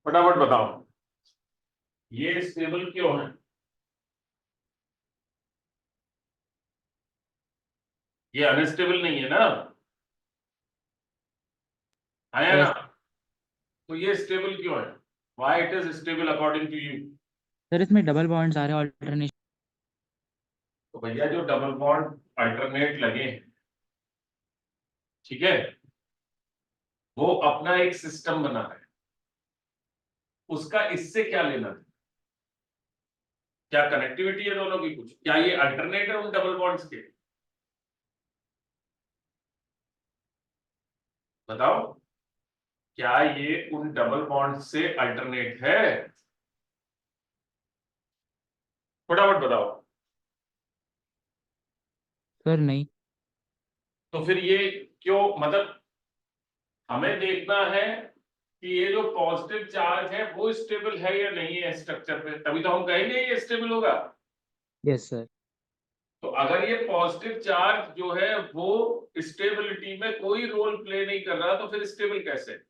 फटाफट बताओ, ये स्टेबल क्यों है? ये अनस्टेबल नहीं है ना, है यस ना? तो ये स्टेबल क्यों है? Why it is stable according to you? Sir, इसमें डबल बॉन्ड्स आ रहे हैं ऑल्टरनेशन। तो भैया जो डबल बॉन्ड अल्टरनेट लगे हैं, ठीक है, वो अपना एक सिस्टम बना है, उसका इससे क्या लेना है? क्या कनेक्टिविटी है दोनों की? कुछ क्या ये अल्टरनेट है उन डबल बॉन्ड्स के? बताओ, क्या ये उन डबल बॉन्ड से अल्टरनेट है? फटाफट बताओ। सर नहीं। तो फिर ये क्यों, मतलब हमें देखना है कि ये जो पॉजिटिव चार्ज है वो स्टेबल है या नहीं है स्ट्रक्चर पे, तभी तो हम कहेंगे ये स्टेबल होगा। Yes sir. तो अगर ये पॉजिटिव चार्ज जो है वो स्टेबिलिटी में कोई रोल प्ले नहीं कर रहा, तो फिर स्टेबल कैसे?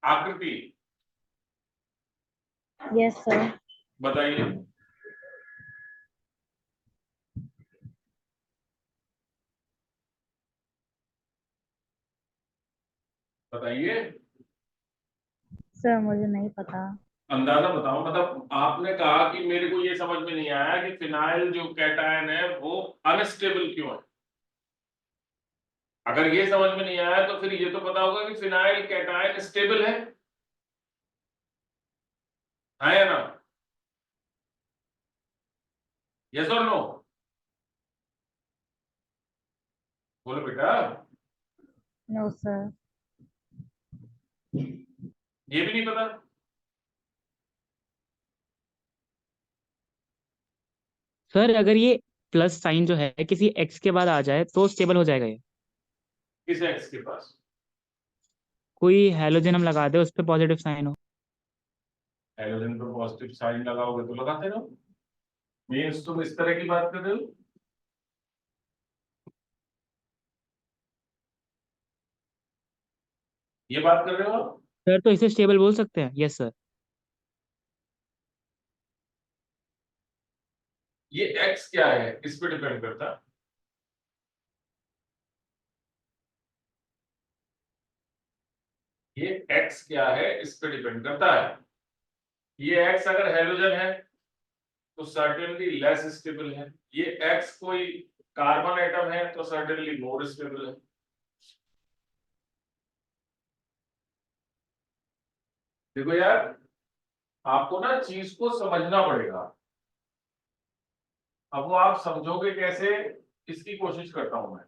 आकृति यस सर। बताइए। बताइए, सर मुझे नहीं पता। अंदाजा बताओ। मतलब आपने कहा कि मेरे को ये समझ में नहीं आया कि फिनाइल जो कैटायन है वो अनस्टेबल क्यों है। अगर ये समझ में नहीं आया तो फिर ये तो पता होगा कि फिनाइल कैटायन स्टेबल है या ना? यस और नो? बोलो बेटा। No sir. ये भी नहीं पता? सर, अगर ये प्लस साइन जो है किसी एक्स के बाद आ जाए तो स्टेबल हो जाएगा ये। किस एक्स के पास? कोई हैलोजन हम लगा दे, उस पर पॉजिटिव साइन हो। हाइड्रोजन पर पॉजिटिव साइन लगाओगे तो लगाते रहो। मीन्स तुम इस तरह की बात कर रहे हो? ये बात कर रहे हो आप? सर, तो इसे स्टेबल बोल सकते हैं। Yes sir. ये एक्स क्या है इस पे डिपेंड करता है। ये एक्स क्या है इस पे डिपेंड करता है। ये एक्स अगर हेलोजन है तो सर्टेनली लेस स्टेबल है। ये एक्स कोई कार्बन एटम है तो सर्टेनली मोर स्टेबल है। देखो यार, आपको ना चीज को समझना पड़ेगा। अब वो आप समझोगे कैसे, इसकी कोशिश करता हूं मैं।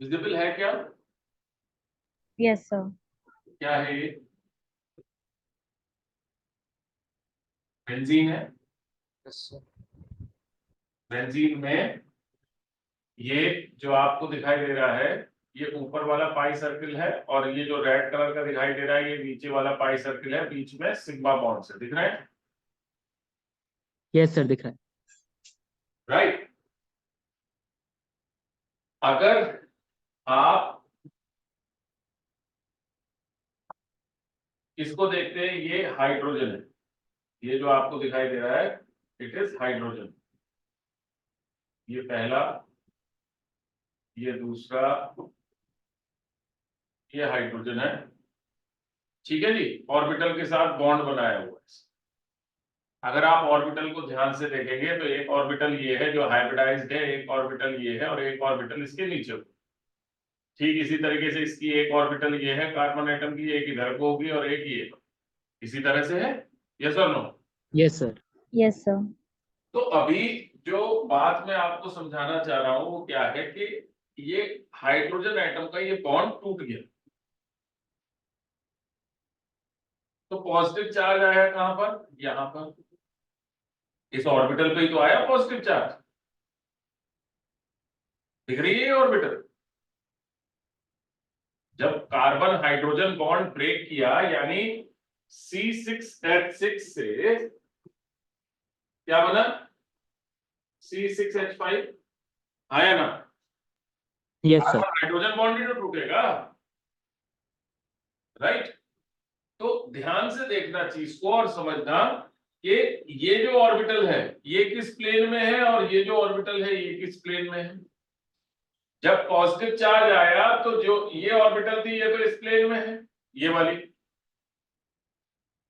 विजिबल है क्या? Yes sir. क्या है ये? बेंजीन है। बेंजीन में ये जो आपको दिखाई दे रहा है, ये ऊपर वाला पाई सर्किल है, और ये जो रेड कलर का दिखाई दे रहा है ये नीचे वाला पाई सर्किल है, बीच में सिग्मा बॉन्ड से दिख रहा है। यस सर, दिख रहा है। राइट। अगर आप इसको देखते हैं, ये हाइड्रोजन है। ये जो आपको दिखाई दे रहा है, इट इज हाइड्रोजन। ये पहला, ये दूसरा, ये हाइड्रोजन है। ठीक है जी, ऑर्बिटल के साथ बॉन्ड बनाया हुआ है। अगर आप ऑर्बिटल को ध्यान से देखेंगे तो एक ऑर्बिटल ये है जो हाइब्रिडाइज्ड है, एक ऑर्बिटल ये है और एक ऑर्बिटल इसके नीचे होगी। ठीक इसी तरीके से इसकी एक ऑर्बिटल ये है कार्बन एटम की, एक इधर को होगी और एक ये, इसी तरह से है। यस और no? Yes sir. Yes sir. तो अभी जो बात मैं आपको समझाना चाह रहा हूं वो क्या है कि ये हाइड्रोजन एटम का ये बॉन्ड टूट गया, तो पॉजिटिव चार्ज आया कहां पर? यहां पर, इस ऑर्बिटल पे ही तो आया पॉजिटिव चार्ज। दिख रही है ये ऑर्बिटल? जब कार्बन हाइड्रोजन बॉन्ड ब्रेक किया यानी C6H6 से क्या बना? C6H5 आया ना? Yes sir. Carbon hydrogen bond ही तो टूटेगा, राइट? तो ध्यान से देखना चीज को और समझना कि ये जो ऑर्बिटल है ये किस प्लेन में है और ये जो ऑर्बिटल है ये किस प्लेन में है। जब पॉजिटिव चार्ज आया तो जो ये ऑर्बिटल थी ये तो इस प्लेन में है, ये वाली,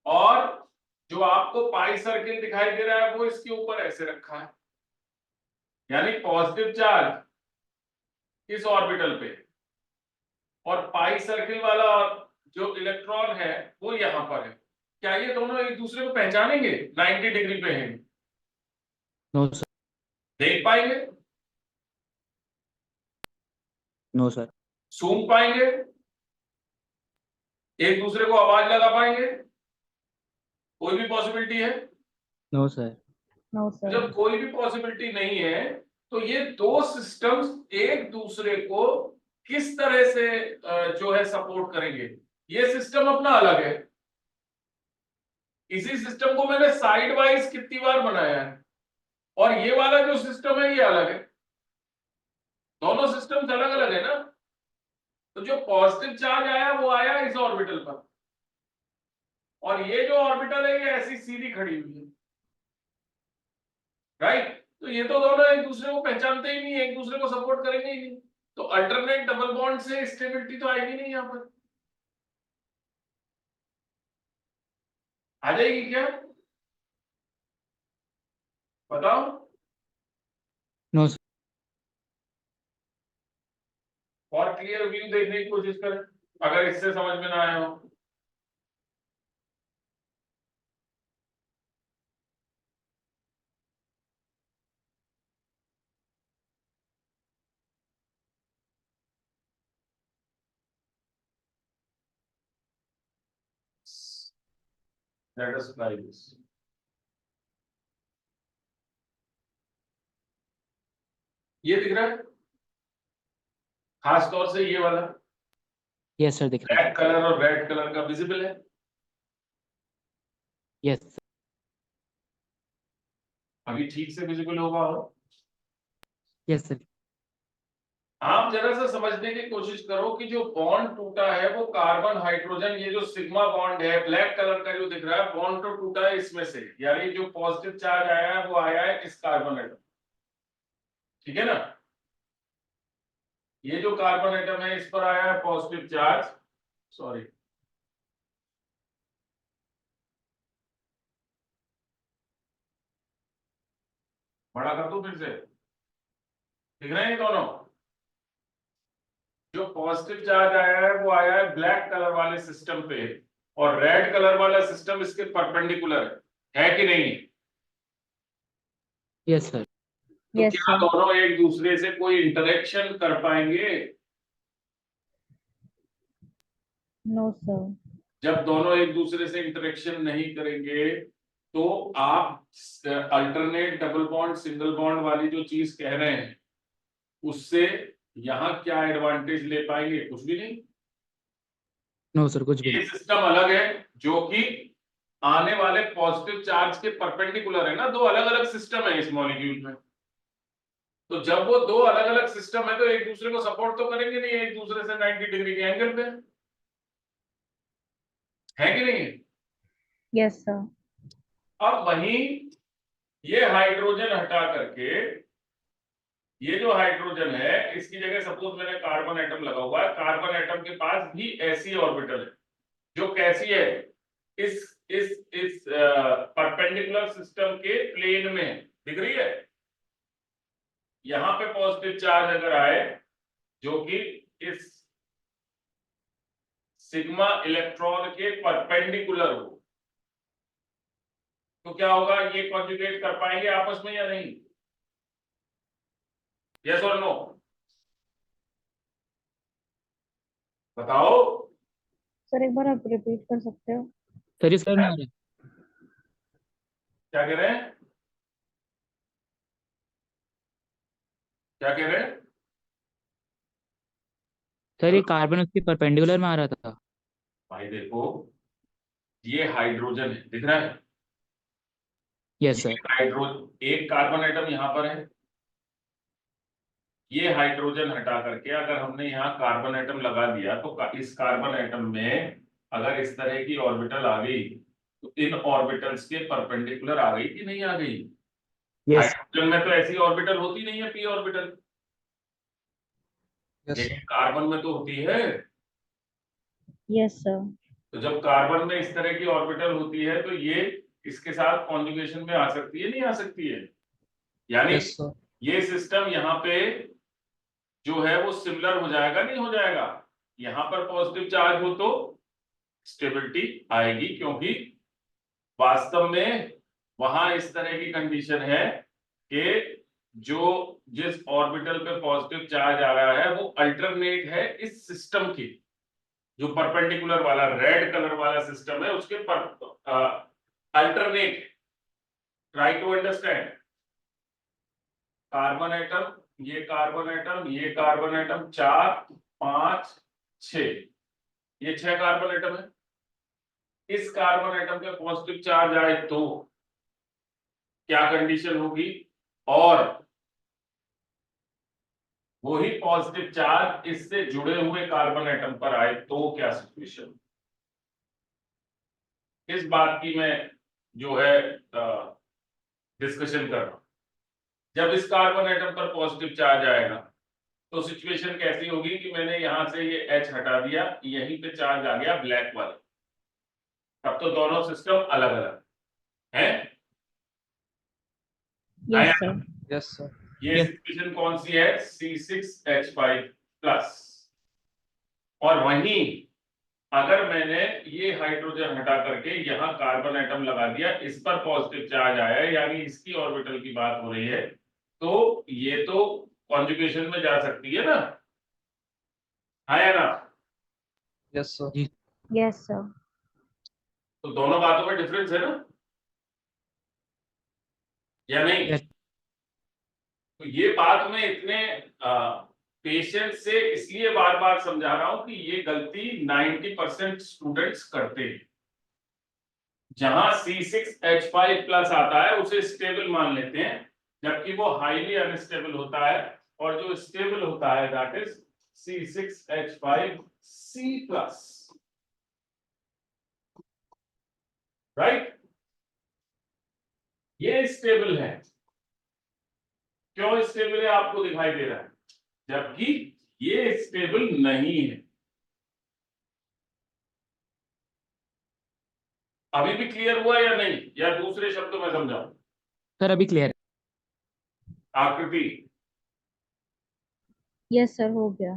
और जो आपको पाई सर्किल दिखाई दे रहा है वो इसके ऊपर ऐसे रखा है, यानी पॉजिटिव चार्ज इस ऑर्बिटल पे और पाई सर्किल वाला जो इलेक्ट्रॉन है वो यहां पर है। क्या ये दोनों एक दूसरे को पहचानेंगे? 90 डिग्री पे हैं, नो सर। देख पाएंगे, नो सर। सूंघ पाएंगे, एक दूसरे को आवाज लगा पाएंगे? कोई भी पॉसिबिलिटी है? No sir. No sir. जब कोई भी पॉसिबिलिटी नहीं है तो ये दो सिस्टम्स एक दूसरे को किस तरह से जो है सपोर्ट करेंगे? ये सिस्टम अपना अलग है, इसी सिस्टम को मैंने साइड वाइज कितनी बार बनाया है, और ये वाला जो सिस्टम है ये अलग है, दोनों सिस्टम्स अलग अलग है ना। तो जो पॉजिटिव चार्ज आया वो आया इस ऑर्बिटल पर, और ये जो ऑर्बिटल है ये ऐसी सीधी खड़ी हुई है, राइट? तो ये तो दोनों एक दूसरे को पहचानते ही नहीं, एक दूसरे को सपोर्ट करेंगे ही नहीं, तो अल्टरनेट डबल बॉन्ड से स्टेबिलिटी तो आएगी नहीं यहां पर। आ जाएगी क्या? बताओ। No sir. और क्लियर व्यू देखने की कोशिश करें अगर इससे समझ में ना आया हो। Let us try this. ये दिख रहा है खास तौर से ये वाला यस सर दिख रहा है। ब्लैक कलर और रेड कलर का विजिबल है? यस। अभी ठीक से विजिबल होगा हो? Yes sir. आप जरा सा समझने की कोशिश करो कि जो बॉन्ड टूटा है वो कार्बन हाइड्रोजन, ये जो सिग्मा बॉन्ड है ब्लैक कलर का जो दिख रहा है, बॉन्ड तो टूटा है इसमें से, यानी जो पॉजिटिव चार्ज आया है वो आया है इस कार्बन एटम, ठीक है ना? ये जो कार्बन एटम है इस पर आया है पॉजिटिव चार्ज, सॉरी बड़ा कर दो फिर से, दिख रहे हैं ये दोनों? जो पॉजिटिव चार्ज आया है वो आया है ब्लैक कलर वाले सिस्टम पे, और रेड कलर वाला सिस्टम इसके परपेंडिकुलर है कि नहीं? Yes sir. तो यस क्या सर। दोनों एक दूसरे से कोई इंटरेक्शन कर पाएंगे? No sir. जब दोनों एक दूसरे से इंटरेक्शन नहीं करेंगे तो आप alternate double bond single bond वाली जो चीज कह रहे हैं उससे यहां क्या एडवांटेज ले पाएंगे? कुछ भी नहीं। नो सर कुछ भी ये नहीं। सिस्टम अलग है जो कि आने वाले पॉजिटिव चार्ज के परपेंडिकुलर है ना, दो अलग अलग सिस्टम है इस मॉलिक्यूल में। तो जब वो दो अलग अलग सिस्टम है तो एक दूसरे को सपोर्ट तो करेंगे नहीं, एक दूसरे से 90 डिग्री के एंगल पे, है कि नहीं? Yes sir. अब वहीं ये हाइड्रोजन हटा करके ये जो हाइड्रोजन है इसकी जगह सपोज मैंने कार्बन एटम लगा हुआ है, कार्बन एटम के पास भी ऐसी ऑर्बिटल है जो कैसी है, इस इस परपेंडिकुलर सिस्टम के प्लेन में है। दिख रही है? यहां पे पॉजिटिव चार्ज अगर आए जो कि इस सिग्मा इलेक्ट्रॉन के परपेंडिकुलर हो, तो क्या होगा? ये कॉन्जुगेट कर पाएंगे आपस में या नहीं? यस और नो? बताओ। सर एक बार आप रिपीट कर सकते हो? सर इस में आ रहा है। क्या कह रहे हैं? क्या कह रहे हैं? सर ये कार्बन उसके परपेंडिकुलर में आ रहा था। भाई देखो, ये हाइड्रोजन है, दिख रहा है? यस ये सर। हाइड्रोजन, एक कार्बन एटम यहां पर है। ये हाइड्रोजन हटा करके अगर हमने यहाँ कार्बन एटम लगा दिया तो इस कार्बन एटम में अगर इस तरह की ऑर्बिटल आ गई तो इन ऑर्बिटल्स के परपेंडिकुलर आ गई कि नहीं आ गई? यस। हाइड्रोजन में तो ऐसी ऑर्बिटल होती नहीं है, पी ऑर्बिटल, लेकिन कार्बन में तो होती है। Yes sir. तो जब कार्बन में इस तरह की ऑर्बिटल होती है तो ये इसके साथ कॉन्जुगेशन में आ सकती है, नहीं आ सकती है? यानी ये सिस्टम यहाँ पे जो है वो सिमिलर हो जाएगा, नहीं हो जाएगा? यहां पर पॉजिटिव चार्ज हो तो स्टेबिलिटी आएगी, क्योंकि वास्तव में वहां इस तरह की कंडीशन है कि जो जिस ऑर्बिटल पे पॉजिटिव चार्ज आ रहा है वो अल्टरनेट है इस सिस्टम की, जो परपेंडिकुलर वाला रेड कलर वाला सिस्टम है उसके पर alternate. Try to understand. Carbon atom, ये कार्बन एटम, ये कार्बन एटम, 4 5 6, ये 6 कार्बन एटम है। इस कार्बन एटम पे पॉजिटिव चार्ज आए तो क्या कंडीशन होगी? और वही पॉजिटिव चार्ज इससे जुड़े हुए कार्बन एटम पर आए तो क्या सिचुएशन? इस बात की मैं जो है डिस्कशन कर रहा हूं। जब इस कार्बन एटम पर पॉजिटिव चार्ज आएगा तो सिचुएशन कैसी होगी कि मैंने यहां से ये H हटा दिया, यहीं पे चार्ज आ गया ब्लैक वाला, तब तो दोनों सिस्टम अलग अलग हैं। Yes sir. ये Yes. सिचुएशन कौन सी है? C6H5 plus. और वहीं अगर मैंने ये हाइड्रोजन हटा करके यहाँ कार्बन एटम लगा दिया, इस पर पॉजिटिव चार्ज आया है, यानी इसकी ऑर्बिटल की बात हो रही है, तो ये तो कॉन्जुगेशन में जा सकती है ना? हाँ या ना? जी। Yes sir. तो दोनों बातों में डिफरेंस है ना, या नहीं? Yes. तो ये बात मैं इतने पेशेंस से इसलिए बार बार समझा रहा हूं कि ये गलती 90% स्टूडेंट्स करते हैं। जहां C6H5 प्लस आता है उसे स्टेबल मान लेते हैं, जबकि वो हाईली अनस्टेबल होता है, और जो स्टेबल होता है that is C6H5C plus. Right? ये स्टेबल है। क्यों स्टेबल है आपको दिखाई दे रहा है, जबकि ये स्टेबल नहीं है। अभी भी क्लियर हुआ या नहीं, या दूसरे शब्दों में समझाऊं? सर अभी क्लियर है। आकृति, यस सर हो गया।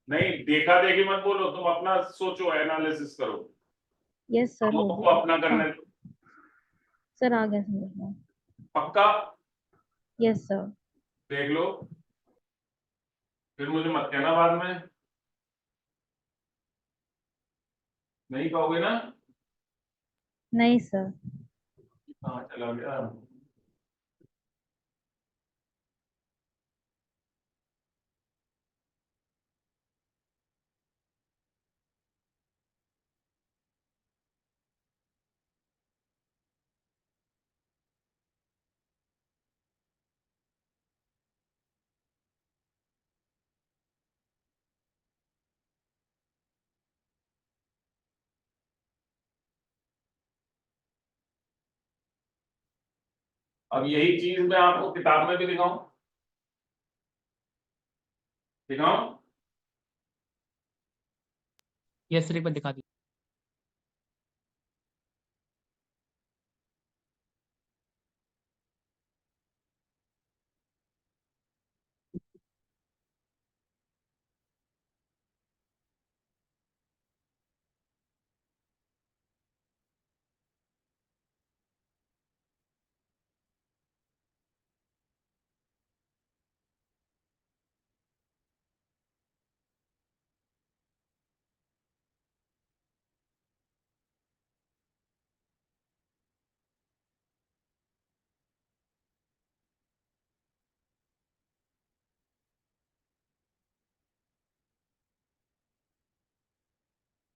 नहीं देखा देखी मत बोलो, तुम अपना सोचो, एनालिसिस करो, यस सर हम हो लोगों को गया। अपना हाँ करने दो। सर आ गया समझ में। पक्का? Yes sir. देख लो, फिर मुझे मत कहना बाद में। नहीं कहोगे ना? नहीं सर। हाँ चला गया। अब यही चीज मैं आपको किताब में भी दिखाऊं? दिखाऊं? यस सर एक बार दिखा दी।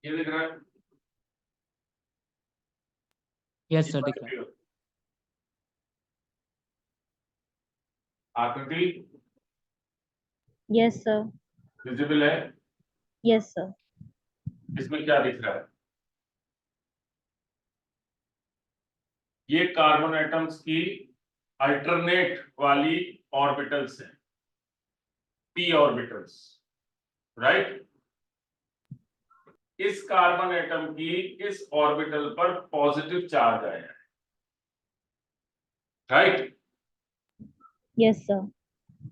ये दिख रहा है? यस सर, दिख रहा है। आकृति यस सर। विजिबल है? Yes sir. इसमें क्या दिख रहा है? ये कार्बन एटम्स की अल्टरनेट वाली ऑर्बिटल्स हैं, पी ऑर्बिटल्स, राइट। इस कार्बन एटम की इस ऑर्बिटल पर पॉजिटिव चार्ज आया है, राइट। Yes sir.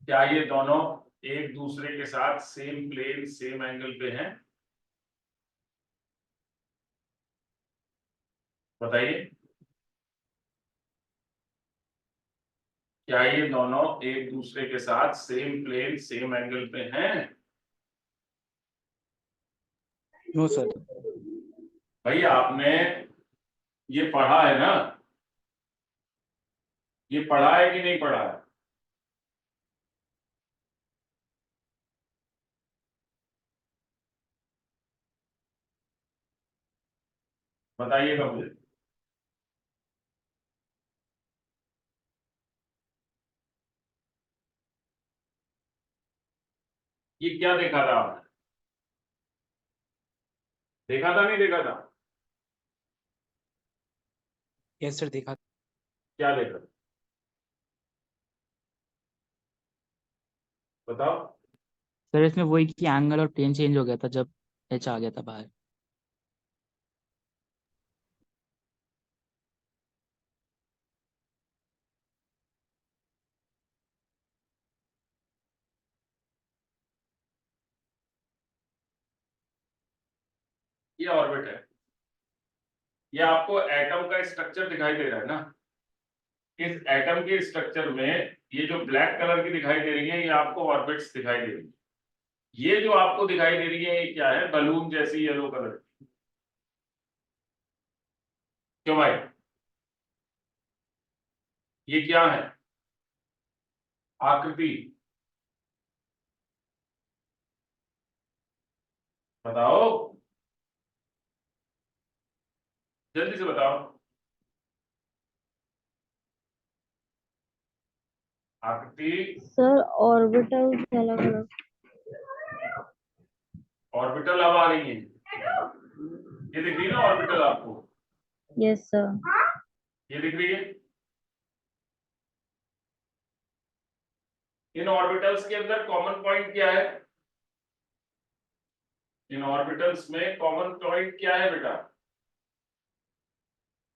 क्या ये दोनों एक दूसरे के साथ सेम प्लेन सेम एंगल पे हैं? बताइए, क्या ये दोनों एक दूसरे के साथ सेम प्लेन सेम एंगल पे हैं? No sir. भाई आपने ये पढ़ा है ना? ये पढ़ा है कि नहीं पढ़ा है? बताइएगा मुझे। ये क्या देखा था आपने? देखा था नहीं देखा था? यस सर, देखा। क्या देखा था? बताओ। सर इसमें वही कि एंगल और प्लेन चेंज हो गया था जब एच आ गया था बाहर। ये ऑर्बिट है, ये आपको एटम का स्ट्रक्चर दिखाई दे रहा है ना? इस एटम के स्ट्रक्चर में ये जो ब्लैक कलर की दिखाई दे रही है ये आपको ऑर्बिट्स दिखाई दे रही है। ये जो आपको दिखाई दे रही है ये क्या है? बलून जैसी येलो कलर की। क्यों भाई? ये क्या है? आकृति बताओ, जल्दी से बताओ। आकृति, सर ऑर्बिटल अलग अलग। ऑर्बिटल अब आ रही है, ये दिख रही है ना ऑर्बिटल आपको? Yes sir. ये दिख रही है? इन ऑर्बिटल्स के अंदर कॉमन पॉइंट क्या है? इन ऑर्बिटल्स में कॉमन पॉइंट क्या है बेटा?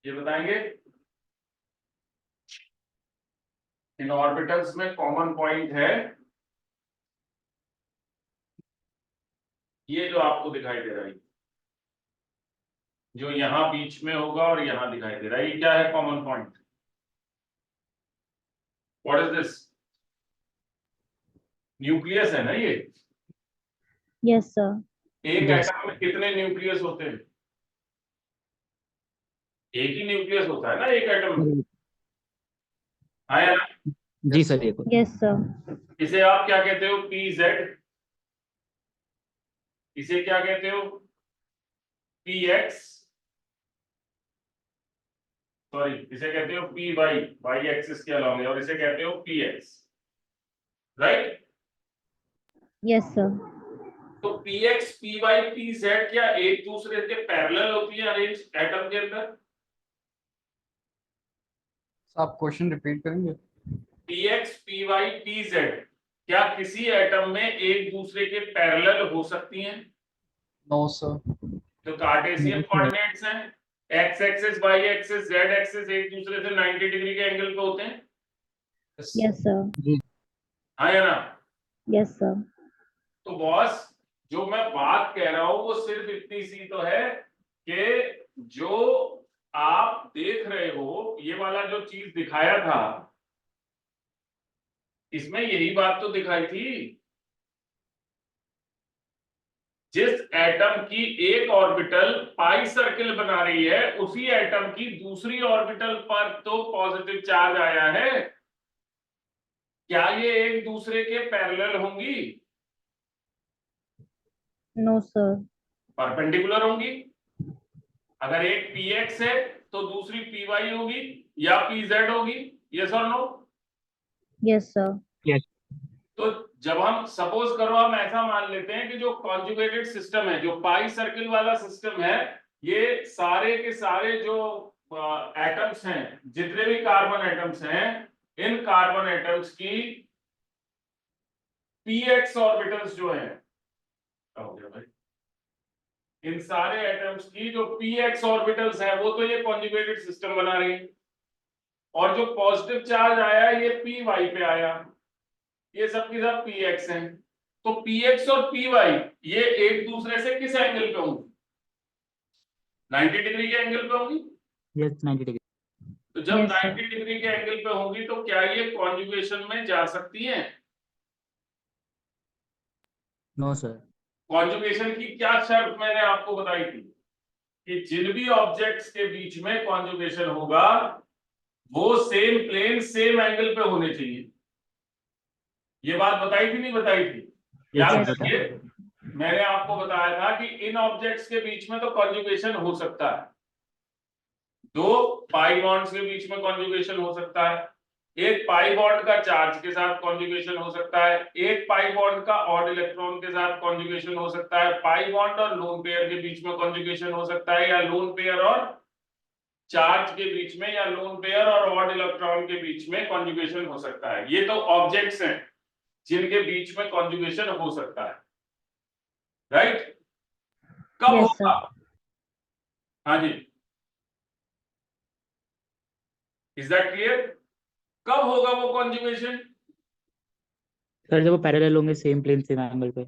ये बताएंगे? इन ऑर्बिटल्स में कॉमन पॉइंट है ये जो आपको दिखाई दे रहा है, जो यहां बीच में होगा और यहां दिखाई दे रहा है, ये क्या है common point? What is this? Nucleus है ना ये? Yes sir. एक यस। एटम में कितने न्यूक्लियस होते हैं? एक ही न्यूक्लियस होता है ना एक एटम में? हाँ या ना? जी सर, ये तो। Yes sir. इसे आप क्या कहते हो? P Z. इसे क्या कहते हो? P x. सॉरी, इसे कहते हो पी वाई, वाई एक्सिस के अलॉन्ग है, और इसे कहते हो P X, right. Yes sir. तो P X P Y P Z क्या एक दूसरे के पैरेलल होती है अरेंज एटम के अंदर? आप क्वेश्चन रिपीट करेंगे? P X P Y P Z क्या किसी एटम में एक दूसरे के पैरेलल हो सकती हैं? No sir. तो कार्टेशियन कोऑर्डिनेट्स हैं, X axis Y axis Z axis एक दूसरे से 90 डिग्री के एंगल पे होते हैं, यस सर। हाँ या ना? Yes sir. तो बॉस, जो मैं बात कह रहा हूं वो सिर्फ इतनी सी तो है कि जो आप देख रहे हो ये वाला जो चीज दिखाया था इसमें यही बात तो दिखाई थी। जिस एटम की एक ऑर्बिटल पाई सर्किल बना रही है उसी एटम की दूसरी ऑर्बिटल पर तो पॉजिटिव चार्ज आया है। क्या ये एक दूसरे के पैरेलल होंगी? No sir. परपेंडिकुलर होंगी। अगर एक px है तो दूसरी py होगी या pz होगी। यस और नो? Yes, sir. तो जब हम सपोज करो हम ऐसा मान लेते हैं कि जो कॉन्जुगेटेड सिस्टम है, जो पाई सर्किल वाला सिस्टम है, ये सारे के सारे जो एटम्स हैं, जितने भी कार्बन एटम्स हैं, इन कार्बन एटम्स की px ऑर्बिटल्स जो हैं, क्या हो गया भाई, इन सारे एटम्स की जो px ऑर्बिटल्स हैं वो तो ये कॉन्जुगेटेड सिस्टम बना रही है, और जो पॉजिटिव चार्ज आया ये py पे आया, ये सब की सब px हैं। तो px और py ये एक दूसरे से किस एंगल पे होंगे? 90 डिग्री के एंगल पे होंगी। Yes 90 degree. तो जब Yes, sir. 90 डिग्री के एंगल पे होंगी तो क्या ये कॉन्जुगेशन में जा सकती हैं? No sir. कॉन्जुगेशन की क्या शर्त मैंने आपको बताई थी कि जिन भी ऑब्जेक्ट्स के बीच में कॉन्जुगेशन होगा वो सेम प्लेन सेम एंगल पे होने चाहिए। ये बात बताई थी नहीं बताई थी? याद Yes, रखिए, मैंने आपको बताया था कि इन ऑब्जेक्ट्स के बीच में तो कॉन्जुगेशन हो सकता है, दो पाई बॉन्ड्स के बीच में कॉन्जुगेशन हो सकता है, एक पाई बॉन्ड का चार्ज के साथ कॉन्जुगेशन हो सकता है, एक पाई बॉन्ड का ऑड इलेक्ट्रॉन के साथ कॉन्जुगेशन हो सकता है, पाई बॉन्ड और लोन पेयर के बीच में कॉन्जुगेशन हो सकता है, या लोन पेयर और चार्ज के बीच में, या लोन पेयर और ऑड इलेक्ट्रॉन के बीच में कॉन्जुगेशन हो सकता है। ये तो ऑब्जेक्ट्स हैं जिनके बीच में कॉन्जुगेशन हो सकता है, राइट? कब Yes, sir. होगा? हाँ जी, इज दैट क्लियर? कब होगा वो कॉन्जुगेशन? सर जब वो पैरेलल होंगे सेम प्लेन सेम एंगल पे।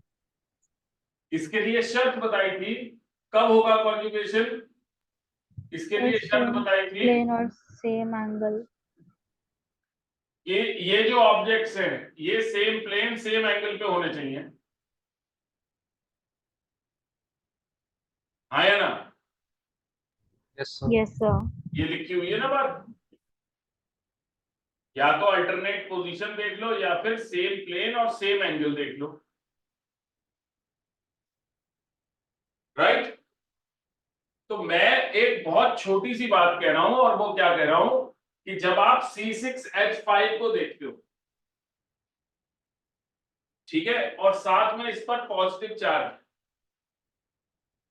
इसके लिए शर्त बताई थी, कब होगा कॉन्जुगेशन? इसके लिए शर्त Same बताई थी plane or same angle. कि ये जो ऑब्जेक्ट्स हैं ये सेम प्लेन सेम एंगल पे होने चाहिए, हाँ या ना? Yes, sir. Yes, sir. ये लिखी हुई है ना बात, या तो अल्टरनेट पोजीशन देख लो या फिर सेम प्लेन और सेम एंगल देख लो, राइट? तो मैं एक बहुत छोटी सी बात कह रहा हूं, और वो क्या कह रहा हूं कि जब आप C6H5 को देखते हो, ठीक है, और साथ में इस पर पॉजिटिव चार्ज,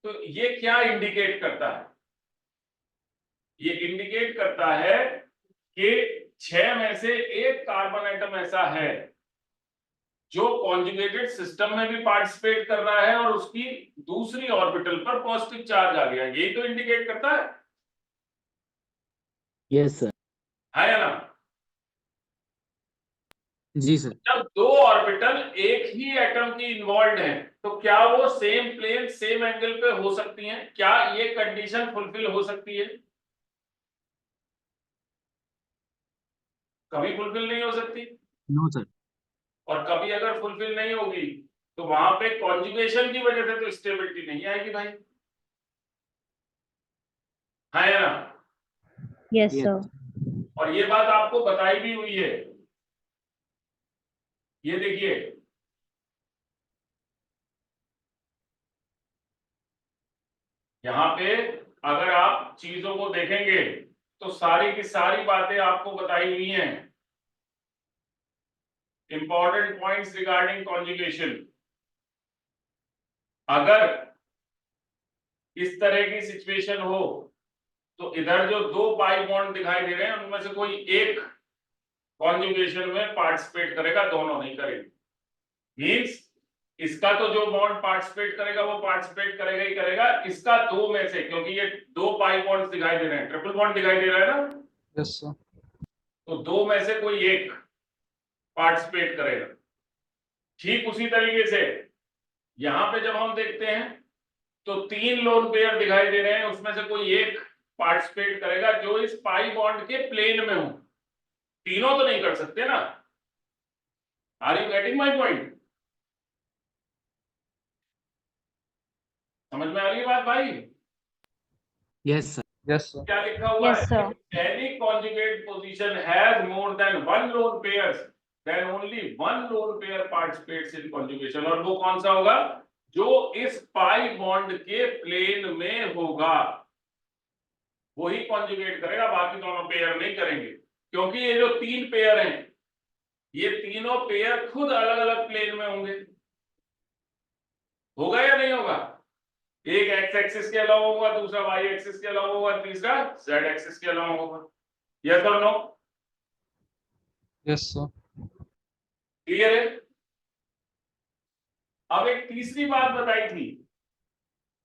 तो ये क्या इंडिकेट करता है? ये इंडिकेट करता है कि 6 में से एक कार्बन एटम ऐसा है जो कॉन्जुगेटेड सिस्टम में भी पार्टिसिपेट कर रहा है और उसकी दूसरी ऑर्बिटल पर पॉजिटिव चार्ज आ गया, यही तो इंडिकेट करता है, यस सर। है या ना? जी सर। जब दो ऑर्बिटल एक ही एटम की इन्वॉल्व है तो क्या वो सेम प्लेन सेम एंगल पे हो सकती हैं? क्या ये कंडीशन फुलफिल हो सकती है? कभी फुलफिल नहीं हो सकती, नो सर। और कभी अगर फुलफिल नहीं होगी तो वहां पे कॉन्जुगेशन की वजह से तो स्टेबिलिटी नहीं आएगी भाई, है या ना? Yes, Yes. sir. और ये बात आपको बताई भी हुई है, ये देखिए, यहाँ पे अगर आप चीजों को देखेंगे तो सारी की सारी बातें आपको बताई हुई हैं, इंपॉर्टेंट पॉइंट्स रिगार्डिंग कॉन्जुगेशन। अगर इस तरह की सिचुएशन हो तो इधर जो दो पाई बॉन्ड दिखाई दे रहे हैं उनमें से कोई एक कॉन्जुगेशन में पार्टिसिपेट करेगा, दोनों नहीं करेंगे। मींस इसका तो जो बॉन्ड पार्टिसिपेट करेगा वो पार्टिसिपेट करेगा ही करेगा, इसका दो में से, क्योंकि ये दो पाई बॉन्ड्स दिखाई दे रहे हैं, ट्रिपल बॉन्ड दिखाई दे रहा है ना, Yes, sir. तो दो में से कोई एक पार्टिसिपेट करेगा। ठीक उसी तरीके से यहां पे जब हम देखते हैं तो तीन लोन पेयर दिखाई दे रहे हैं, उसमें से कोई एक पार्टिसिपेट करेगा जो इस पाई बॉन्ड के प्लेन में हो, तीनों तो नहीं कर सकते ना। Are you getting my point? समझ में आ रही है बात भाई? Yes sir. Yes, sir. क्या लिखा हुआ Yes, है? sir. Any conjugate position has more than one lone pairs, then only one lone pair participates in conjugation। और वो कौन सा होगा? जो इस पाई बॉन्ड के प्लेन में होगा वही कॉन्जुगेट करेगा, बाकी दोनों पेयर नहीं करेंगे, क्योंकि ये जो 3 पेयर हैं ये तीनों पेयर खुद अलग अलग प्लेन में होंगे। होगा या नहीं होगा? एक एक्स एक्सिस के अलावा होगा, दूसरा वाई एक्सिस के अलावा होगा, तीसरा जेड एक्सिस के अलावा होगा। यस और नो? Yes, sir. क्लियर है? अब एक तीसरी बात बताई थी,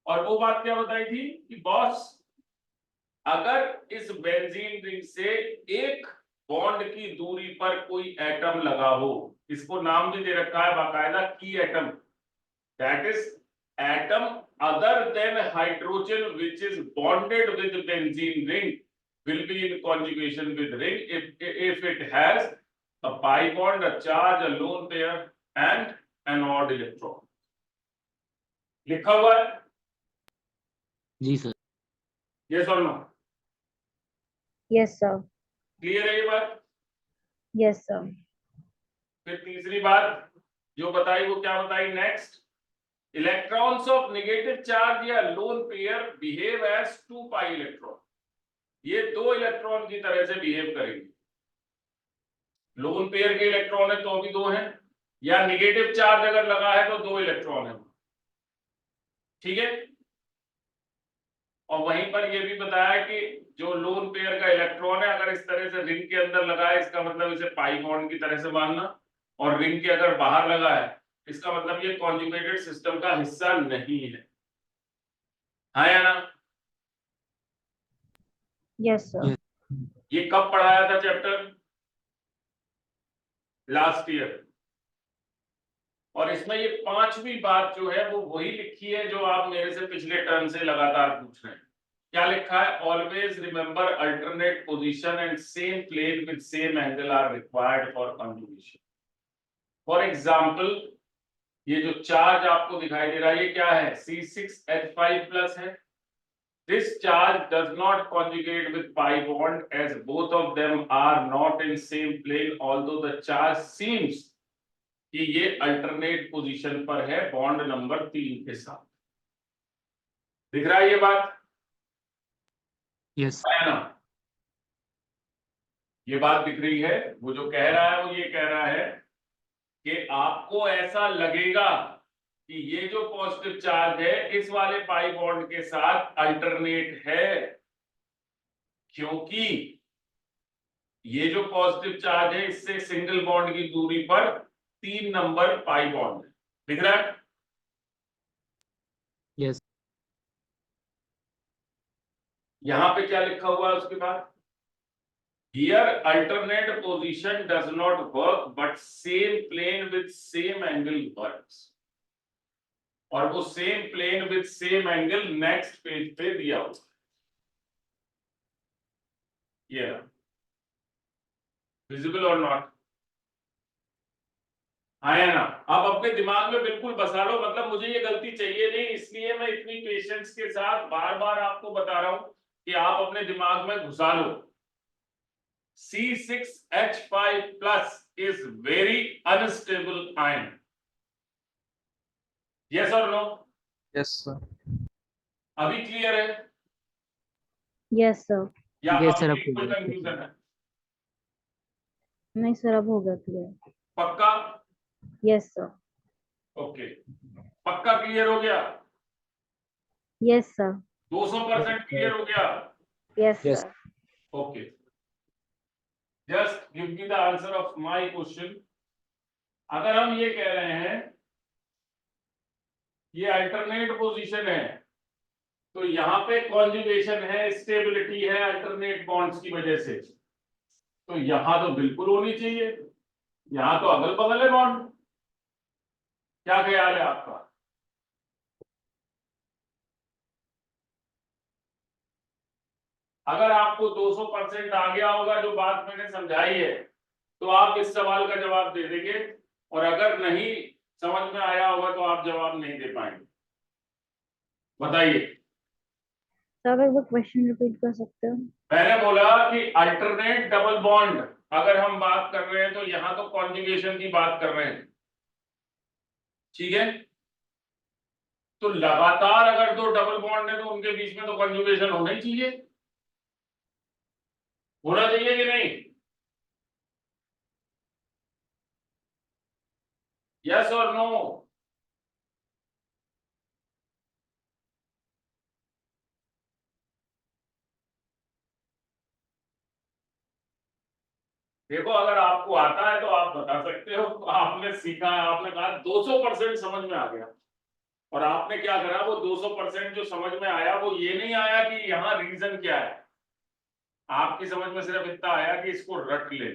और वो बात क्या बताई थी कि बॉस अगर इस बेंजीन रिंग से एक बॉन्ड की दूरी पर कोई एटम लगा हो, इसको नाम भी दे रखा है बाकायदा की atom, that is atom other than hydrogen which is bonded with benzene ring will be in conjugation with ring if it has a pi bond, a charge, a lone pair and an odd electron. लिखा हुआ है? जी सर। yes or no? Yes, sir. Clear है ये बात? Yes, sir. फिर तीसरी बात जो बताई वो क्या बताई next? Electrons of negative charge या lone pair behave as 2 pi electron. ये 2 इलेक्ट्रॉन की तरह से बिहेव करेंगे। लोन पेयर के इलेक्ट्रॉन है तो भी 2 हैं, या नेगेटिव चार्ज अगर लगा है तो 2 इलेक्ट्रॉन है, ठीक है। और वहीं पर यह भी बताया कि जो लोन पेयर का इलेक्ट्रॉन है अगर इस तरह से रिंग के अंदर लगा है इसका मतलब इसे पाई बॉन्ड की तरह से मानना, और रिंग के अगर बाहर लगा है इसका मतलब ये कॉन्जुगेटेड सिस्टम का हिस्सा नहीं है। हाँ या ना? Yes, sir. ये कब पढ़ाया था चैप्टर? Last year. और इसमें ये 5वीं बात जो है वो वही लिखी है जो आप मेरे से पिछले टर्म से लगातार पूछ रहे हैं। क्या लिखा है? Always remember alternate position and same plane with same angle are required for conjugation. For example ये जो चार्ज आपको दिखाई दे रहा है ये क्या है? C6H5 प्लस है। This charge does not conjugate with pi bond as both of them are not in same plane, although the charge seems कि ये अल्टरनेट पोजीशन पर है बॉन्ड नंबर 3 के साथ। दिख रहा है ये बात? यस है ना? ये बात दिख रही है। वो जो कह रहा है वो ये कह रहा है कि आपको ऐसा लगेगा कि ये जो पॉजिटिव चार्ज है इस वाले पाई बॉन्ड के साथ अल्टरनेट है, क्योंकि ये जो पॉजिटिव चार्ज है इससे सिंगल बॉन्ड की दूरी पर 3 नंबर पाई बॉन्ड है। दिख रहा है? यस यहां पे क्या लिखा हुआ है उसके बाद? Here alternate position does not work but same plane with same angle works। और वो same plane with same angle next page पे दिया हुआ ये विजिबल और नॉट? हाँ या ना? अब अपने दिमाग में बिल्कुल बसा लो, मतलब मुझे ये गलती चाहिए नहीं, इसलिए मैं इतनी पेशेंस के साथ बार बार आपको बता रहा हूं कि आप अपने दिमाग में घुसा लो। C6H5 plus is very unstable ion। Yes or no? Yes, sir. अभी क्लियर है Yes, sir. या Yes, sir, अभी अब कोई clear है। कंफ्यूजन है? नहीं सर, अब हो गया क्लियर। पक्का? Yes, sir. ओके, पक्का क्लियर हो गया? Yes, sir. 200% क्लियर हो गया? Yes, Yes. sir. Okay, just give me the answer of my question. अगर हम ये कह रहे हैं ये अल्टरनेट पोजीशन है तो यहाँ पे कॉन्जुगेशन है, स्टेबिलिटी है अल्टरनेट बॉन्ड्स की वजह से, तो यहां तो बिल्कुल होनी चाहिए, यहां तो अगल बगल है बॉन्ड। क्या ख्याल है आपका? अगर आपको 200% आ गया होगा जो बात मैंने समझाई है तो आप इस सवाल का जवाब दे देंगे, और अगर नहीं समझ में आया होगा तो आप जवाब नहीं दे पाएंगे। बताइए। सर एक बार क्वेश्चन रिपीट कर सकते हो? मैंने बोला कि अल्टरनेट डबल बॉन्ड अगर हम बात कर रहे हैं तो यहां तो कॉन्जुगेशन की बात कर रहे हैं, ठीक है। तो लगातार अगर दो डबल बॉन्ड है तो उनके बीच में तो कंजुगेशन होना ही चाहिए, होना चाहिए कि नहीं? यस और नो? देखो अगर आपको आता है तो आप बता सकते हो, आपने सीखा है, आपने कहा 200% समझ में आ गया, और आपने क्या करा, वो 200% जो समझ में आया वो ये नहीं आया कि यहाँ रीजन क्या है, आपकी समझ में सिर्फ इतना आया कि इसको रट ले।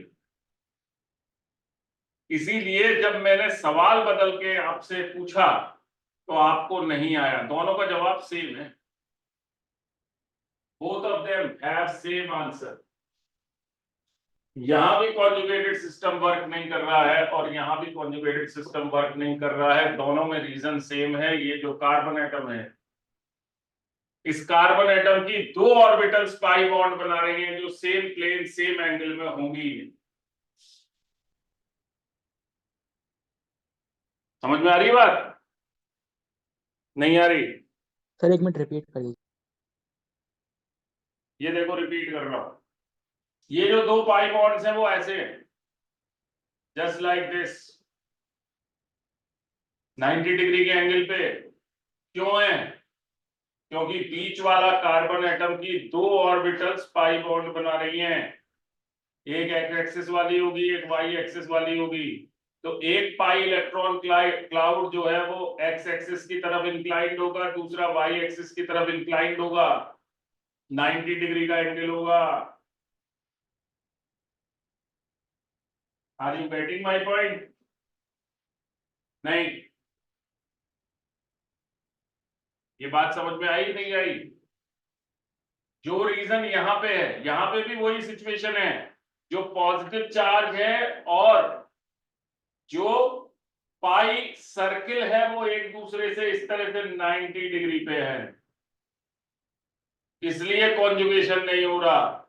इसीलिए जब मैंने सवाल बदल के आपसे पूछा तो आपको नहीं आया, दोनों का जवाब सेम है, both of them have same answer। यहां भी कॉन्जुगेटेड सिस्टम वर्क नहीं कर रहा है और यहां भी कॉन्जुगेटेड सिस्टम वर्क नहीं कर रहा है, दोनों में रीजन सेम है। ये जो कार्बन एटम है, इस कार्बन एटम की दो ऑर्बिटल्स पाई बॉन्ड बना रही हैं जो सेम प्लेन सेम एंगल में होंगी। समझ में आ रही है बात? नहीं आ रही? सर 1 मिनट रिपीट कर दीजिए। ये देखो रिपीट कर रहा हूं, ये जो दो पाई बॉन्ड्स हैं वो ऐसे हैं, जस्ट लाइक दिस, 90 डिग्री के एंगल पे। क्यों है? क्योंकि बीच वाला कार्बन एटम की दो ऑर्बिटल्स पाई बॉन्ड बना रही हैं, एक एक्स एक्सिस वाली होगी, एक वाई एक्सिस वाली होगी। तो एक पाई इलेक्ट्रॉन क्लाउड जो है वो एक्स एक्सिस की तरफ इंक्लाइंड होगा, दूसरा वाई एक्सिस की तरफ इंक्लाइंड होगा, 90 डिग्री का एंगल होगा। Are you getting my point? नहीं? ये बात समझ में आई कि नहीं आई? जो रीजन यहाँ पे है, यहाँ पे भी वही सिचुएशन है, जो पॉजिटिव चार्ज है और जो पाई सर्किल है वो एक दूसरे से इस तरह से 90 डिग्री पे है, इसलिए कॉन्जुगेशन नहीं हो रहा।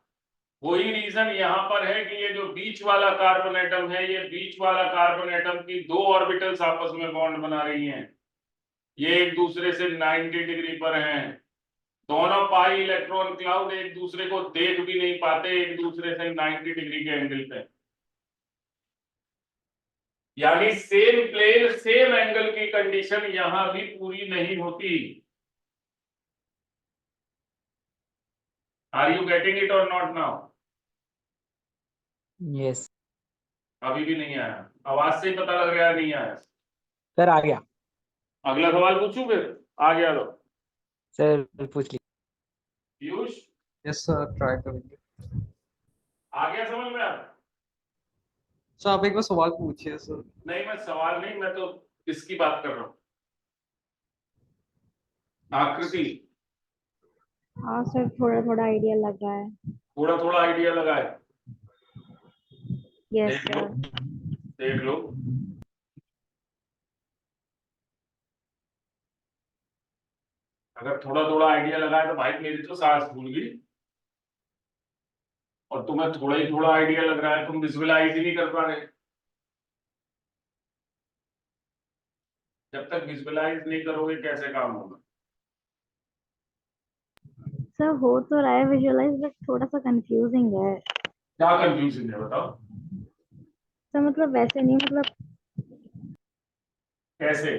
वही रीजन यहां पर है कि ये जो बीच वाला कार्बन एटम है, ये बीच वाला कार्बन एटम की दो ऑर्बिटल्स आपस में बॉन्ड बना रही हैं, ये एक दूसरे से 90 डिग्री पर हैं। दोनों पाई इलेक्ट्रॉन क्लाउड एक दूसरे को देख भी नहीं पाते, एक दूसरे से 90 डिग्री के एंगल पे, यानी सेम प्लेन सेम एंगल की कंडीशन यहां भी पूरी नहीं होती। आर यू गेटिंग इट और नॉट नाउ? यस अभी भी नहीं आया? आवाज से ही पता लग रहा है नहीं आया। सर, आ गया। अगला सवाल पूछूं फिर? आ गया तो सर पूछ लीजिए। पीयूष यस सर, ट्राई करेंगे। आ गया समझ में? आप सर आप एक बार सवाल पूछिए सर। नहीं, मैं सवाल नहीं, मैं तो इसकी बात कर रहा हूँ, आकृति। हाँ सर, थोड़ा थोड़ा आइडिया लग रहा है। थोड़ा थोड़ा आइडिया लगा है? यस देख लो, सर। देख लो। अगर थोड़ा थोड़ा आइडिया लगा है तो भाई मेरी तो सांस भूल गई, और तुम्हें थोड़ा ही थोड़ा आइडिया लग रहा है, तुम विजुअलाइज ही नहीं कर पा रहे। जब तक विजुअलाइज नहीं करोगे कैसे काम होगा? सर हो तो रहा है विजुअलाइज, बट थोड़ा सा कंफ्यूजिंग है। क्या कंफ्यूजन है बताओ? सर मतलब वैसे नहीं, मतलब कैसे?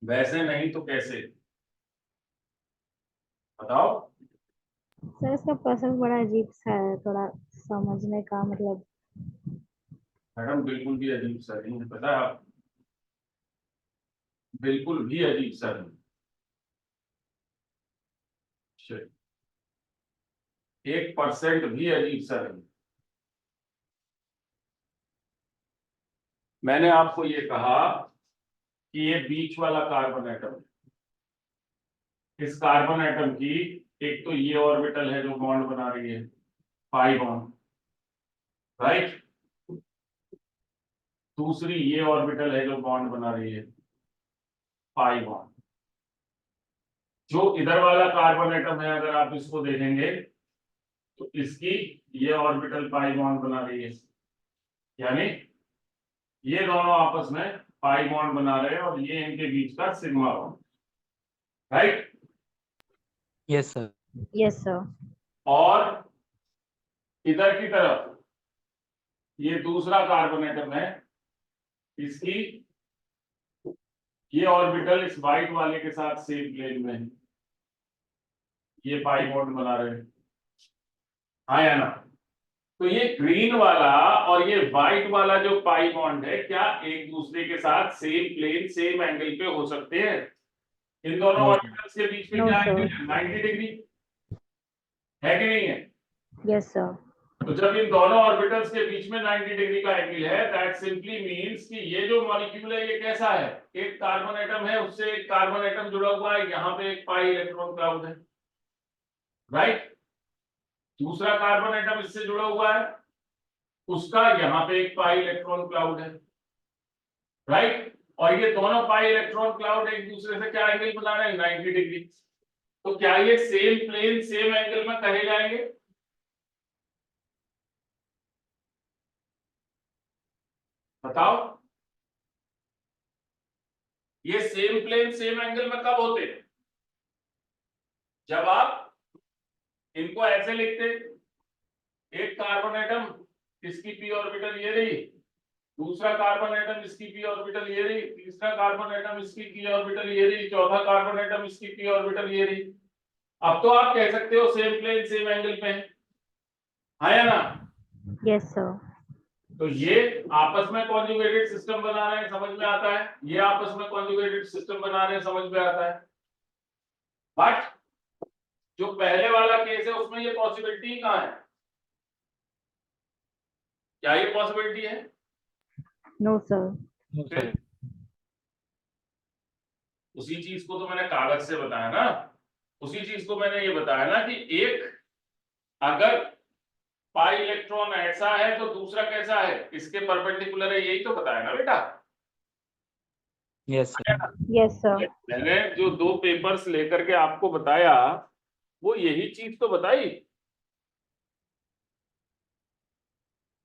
वैसे नहीं तो कैसे बताओ? सर इसका प्रोसेस बड़ा अजीब सा है, थोड़ा समझने का मतलब। मैडम बिल्कुल भी अजीब सा नहीं है, पता है आप, बिल्कुल भी अजीब सा नहीं। 1% भी अजीब सा नहीं। मैंने आपको ये कहा कि ये बीच वाला कार्बन एटम, इस कार्बन एटम की एक तो ये ऑर्बिटल है जो बॉन्ड बना रही है, पाई बॉन्ड, राइट। दूसरी ये ऑर्बिटल है जो बॉन्ड बना रही है, पाई बॉन्ड। जो इधर वाला कार्बन एटम है अगर आप इसको देखेंगे तो इसकी ये ऑर्बिटल पाई बॉन्ड बना रही है, यानी ये दोनों आपस में पाई बॉन्ड बना रहे हैं और ये इनके बीच का sigma bond, right. Yes sir. Yes sir. और इधर की तरफ ये दूसरा कार्बन एटम है, इसकी ये ऑर्बिटल इस वाइट वाले के साथ सेम प्लेन में है, ये पाई बॉन्ड बना रहे हैं, हाँ या ना। तो ये ग्रीन वाला और ये व्हाइट वाला जो पाई बॉन्ड है, क्या एक दूसरे के साथ सेम प्लेन सेम एंगल पे हो सकते हैं? इन दोनों No, ऑर्बिटल्स के बीच में No, क्या sir. एंगल है? 90 डिग्री है कि नहीं है? Yes sir. तो जब इन दोनों ऑर्बिटल्स के बीच में 90 डिग्री का एंगल है, दैट सिंपली मींस कि ये जो मॉलिक्यूल है ये कैसा है? एक कार्बन एटम है, उससे एक कार्बन एटम जुड़ा हुआ है, यहाँ पे एक पाई इलेक्ट्रॉन क्लाउड है, राइट। दूसरा कार्बन एटम इससे जुड़ा हुआ है, उसका यहाँ पे एक पाई इलेक्ट्रॉन क्लाउड है, राइट। और ये दोनों पाई इलेक्ट्रॉन क्लाउड एक दूसरे से क्या एंगल बना रहे हैं? 90 डिग्री। तो क्या ये सेम प्लेन सेम एंगल में कहे जाएंगे? बताओ, ये सेम प्लेन सेम एंगल में कब होते हैं? जब आप इनको ऐसे लिखते, एक कार्बन एटम इसकी पी ऑर्बिटल ये रही, दूसरा कार्बन एटम इसकी पी ऑर्बिटल ये रही, तीसरा कार्बन एटम इसकी पी ऑर्बिटल ये रही, चौथा कार्बन एटम इसकी पी ऑर्बिटल ये रही। अब तो आप कह सकते हो सेम प्लेन सेम एंगल पे है, हाँ या ना। Yes sir. तो ये आपस में कॉन्जुगेटेड सिस्टम बना रहे हैं, समझ में आता है। ये आपस में कॉन्जुगेटेड सिस्टम बना रहे हैं, समझ में आता है। बट जो पहले वाला केस है उसमें ये पॉसिबिलिटी कहाँ है? क्या ये पॉसिबिलिटी है? No sir. no, sir. उसी चीज को तो मैंने कागज से बताया ना, उसी चीज को मैंने ये बताया ना कि एक अगर पाई इलेक्ट्रॉन ऐसा है तो दूसरा कैसा है, इसके परपेंडिकुलर है, यही तो बताया ना बेटा। Yes sir. Yes sir. मैंने जो 2 पेपर्स लेकर के आपको बताया वो यही चीज तो बताई।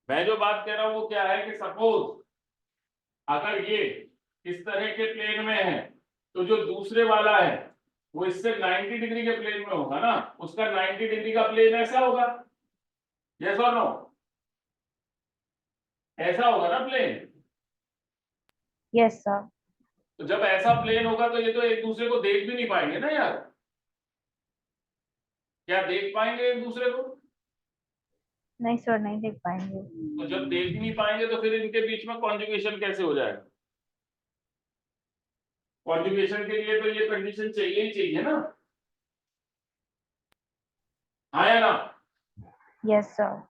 मैं जो बात कह रहा हूं वो क्या है कि सपोज अगर ये इस तरह के प्लेन में है तो जो दूसरे वाला है वो इससे 90 डिग्री के प्लेन में होगा ना, उसका 90 डिग्री का प्लेन ऐसा होगा, यस और नो? ऐसा होगा ना प्लेन। Yes sir. तो जब ऐसा प्लेन होगा तो ये तो एक दूसरे को देख भी नहीं पाएंगे ना यार। क्या देख पाएंगे एक दूसरे को? नहीं सर, नहीं देख पाएंगे। तो जब देख ही नहीं पाएंगे तो फिर इनके बीच में कॉन्जुगेशन कैसे हो जाएगा? कॉन्जुगेशन के लिए तो ये कंडीशन चाहिए ही चाहिए ना, हाँ या ना। Yes sir.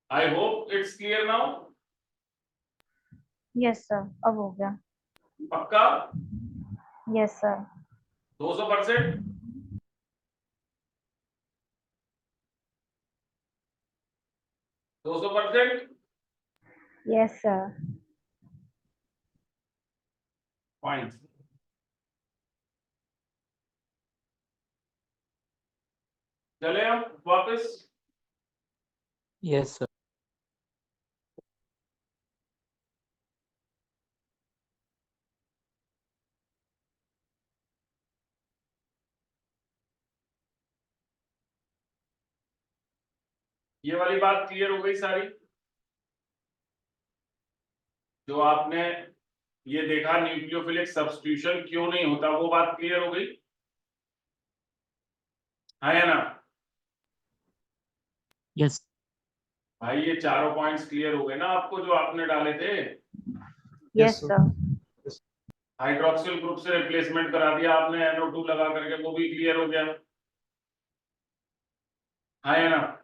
I hope it's clear now. Yes sir, अब हो गया। पक्का? Yes sir. 200%? 200%? Yes sir. Fine. चले अब वापस। Yes sir. ये वाली बात क्लियर हो गई सारी? जो आपने ये देखा न्यूक्लियोफिलिक सब्स्टिट्यूशन क्यों नहीं होता, वो बात क्लियर हो गई, हाँ या ना। Yes. भाई ये चारों पॉइंट्स क्लियर हो गए ना आपको जो आपने डाले थे? Yes sir. Sir. Hydroxyl group से रिप्लेसमेंट करा दिया आपने NO2 लगा करके, वो भी क्लियर हो गया, हाँ या ना।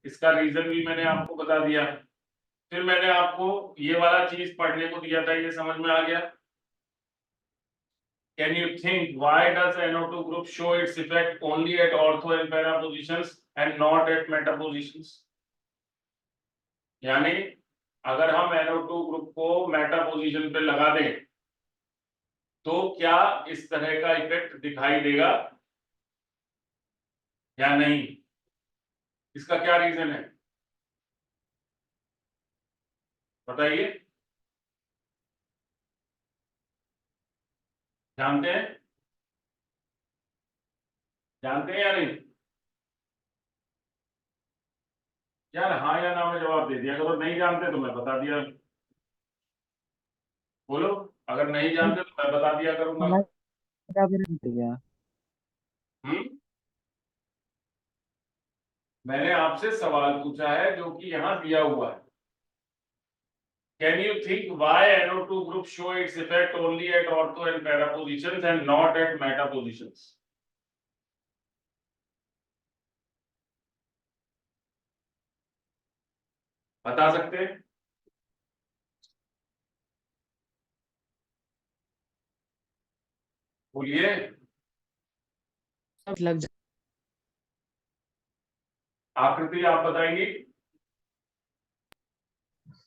इसका रीजन भी मैंने आपको बता दिया। फिर मैंने आपको ये वाला चीज पढ़ने को दिया था, ये समझ में आ गया? Can you think why does NO2 group show its effect only at ortho and para positions and not at meta positions? यानी अगर हम NO2 ग्रुप को मेटा पोजीशन पे लगा दें तो क्या इस तरह का इफेक्ट दिखाई देगा या नहीं? इसका क्या रीजन है बताइए? जानते हैं? जानते हैं या नहीं? यार हाँ या ना में जवाब दे दिया करो, नहीं जानते तो मैं बता दिया। बोलो, अगर नहीं जानते तो मैं बता दिया करूंगा। हम्म, मैंने आपसे सवाल पूछा है जो कि यहाँ दिया हुआ है। Can you think why NO2 group show its effect only at ortho and para positions and not at meta positions? बता सकते हैं? बोलिए। लग जा आकृति आप बताएंगी?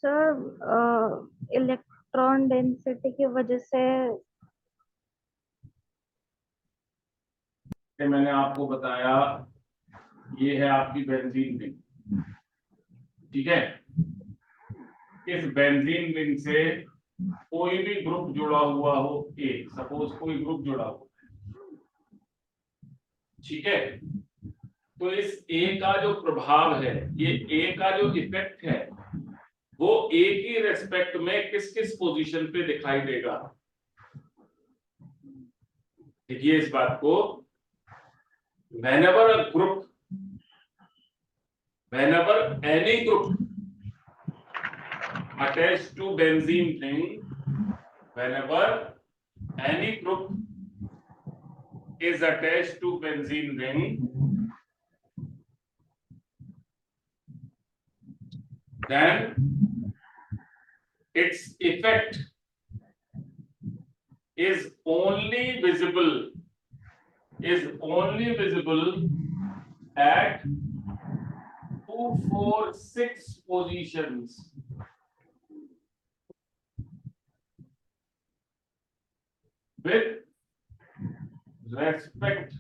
सर इलेक्ट्रॉन डेंसिटी की वजह से। कि मैंने आपको बताया ये है आपकी बेंजीन रिंग, ठीक है। इस बेंजीन रिंग से कोई भी ग्रुप जुड़ा हुआ हो, ए सपोज कोई ग्रुप जुड़ा हो, ठीक है। तो इस ए का जो प्रभाव है, ये ए का जो इफेक्ट है, वो ए की रेस्पेक्ट में किस किस पोजीशन पे दिखाई देगा। देखिए इस बात को, whenever a group, whenever any group attached to benzene ring, whenever any group is attached to benzene ring, then its effect is only visible at 2, 4, 6 positions. With respect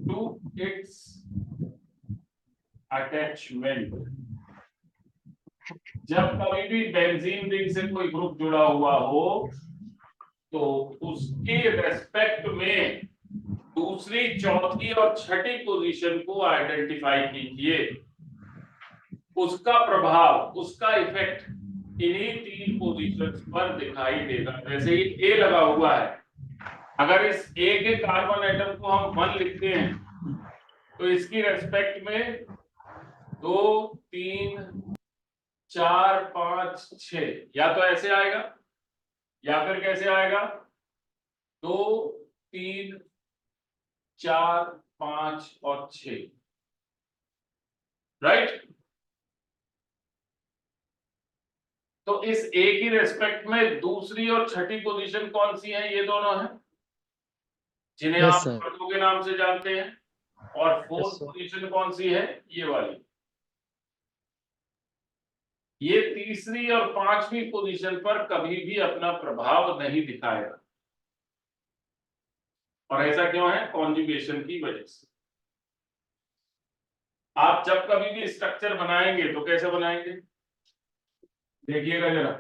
to its attachment. जब कभी भी benzene ring से कोई group जुड़ा हुआ हो तो उसके रेस्पेक्ट में दूसरी, चौथी और छठी पोजीशन को आइडेंटिफाई कीजिए। उसका प्रभाव, उसका इफेक्ट इन्हीं 3 पोजीशंस पर दिखाई देगा। जैसे ये ए लगा हुआ है, अगर इस ए के कार्बन एटम को हम 1 लिखते हैं तो इसकी रेस्पेक्ट में 2, 3, 4, 5, 6, या तो ऐसे आएगा या फिर कैसे आएगा, 2, 3, 4, 5 और 6, राइट। तो इस ए की रेस्पेक्ट में दूसरी और छठी पोजीशन कौन सी है? ये दोनों हैं जिन्हें यस आप सर। ऑर्थो के नाम से जानते हैं। और फोर्थ sir. पोजीशन कौन सी है? ये वाली। ये तीसरी और पांचवी पोजीशन पर कभी भी अपना प्रभाव नहीं दिखाएगा। और ऐसा क्यों है? कॉन्जुगेशन की वजह से। आप जब कभी भी स्ट्रक्चर बनाएंगे तो कैसे बनाएंगे, देखिएगा जरा।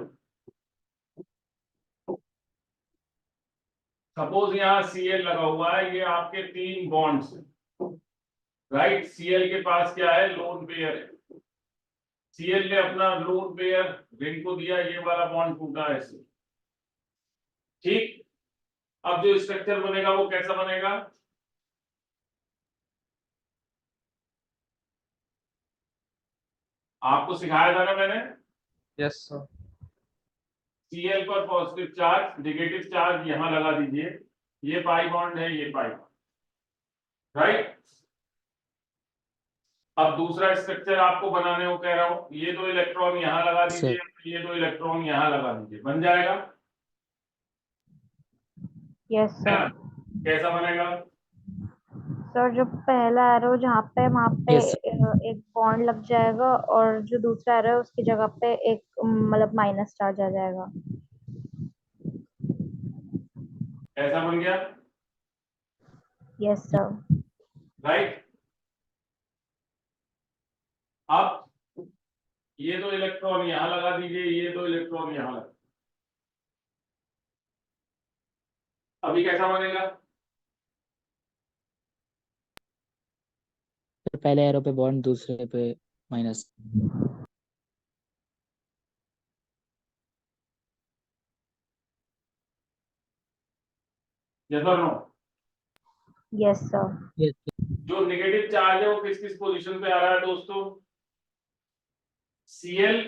सपोज यहाँ Cl लगा हुआ है, ये आपके 3 बॉन्ड्स हैं, राइट। Cl के पास क्या है? लोन पेयर है। Cl ने अपना लोन पेयर रिंग को दिया, ये वाला बॉन्ड टूटा है इससे, ठीक। अब जो स्ट्रक्चर बनेगा वो कैसा बनेगा? आपको सिखाया था ना मैंने, Yes, sir. Cl पर पॉजिटिव चार्ज, नेगेटिव चार्ज यहां लगा दीजिए, ये पाई बॉन्ड है, ये पाई बॉन्ड, राइट। अब दूसरा स्ट्रक्चर आपको बनाने को कह रहा हूं, ये 2 इलेक्ट्रॉन यहां लगा दीजिए, ये 2 इलेक्ट्रॉन यहां लगा दीजिए, बन जाएगा। Yes sir. कैसा बनेगा? सर जो पहला एरो जहाँ पे वहाँ पे Yes, एक बॉन्ड लग जाएगा और जो दूसरा एरो है उसकी जगह पे एक मतलब माइनस चार्ज आ जाएगा। ऐसा बन गया, यस सर। राइट। अब ये 2 इलेक्ट्रॉन यहां लगा दीजिए, ये 2 इलेक्ट्रॉन यहां लगा, अभी कैसा बनेगा? फिर पहले एरो पे बॉन्ड, दूसरे पे माइनस। यस और नो? Yes sir. जो नेगेटिव चार्ज है वो किस किस पोजीशन पे आ रहा है दोस्तों? Cl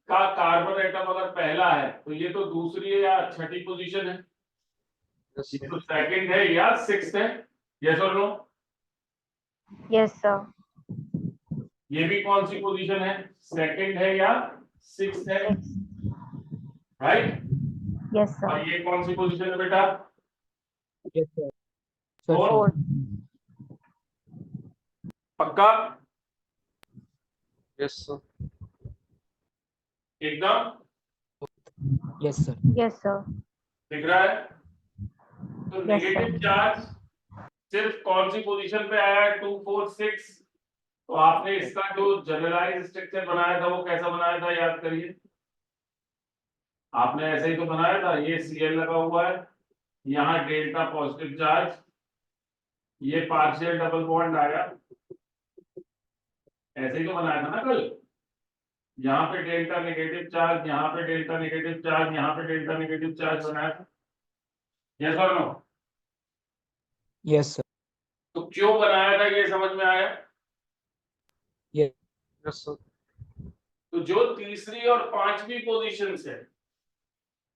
का कार्बन एटम अगर पहला है तो ये तो दूसरी है या छठी पोजीशन है, Yes, ये sir. तो सेकंड है या सिक्स्थ है। यस और नो? Yes sir. ये भी कौन सी पोजीशन है, सेकंड है या सिक्स्थ है, राइट? Yes sir. और ये कौन सी पोजीशन है बेटा? Yes sir. सर और फोर। पक्का Yes, sir. एकदम यस सर। Yes sir. दिख रहा है? तो Yes, नेगेटिव sir. चार्ज सिर्फ कौन सी पोजीशन पे आया है, 2 4 6। तो आपने इसका जो जनरलाइज स्ट्रक्चर बनाया था वो कैसा बनाया था, याद करिए। आपने ऐसे ही तो बनाया था, ये Cl लगा हुआ है, यहाँ डेल्टा पॉजिटिव चार्ज, ये पार्शियल डबल बॉन्ड आया, ऐसे ही तो बनाया था ना कल। यहाँ पे डेल्टा नेगेटिव चार्ज, यहाँ पे डेल्टा नेगेटिव चार्ज, यहाँ पे डेल्टा नेगेटिव चार्ज बनाया था। यस और नो? Yes sir. तो क्यों बनाया था ये समझ में आया? Yes Yes, sir. तो जो तीसरी और पांचवी पोजीशंस है,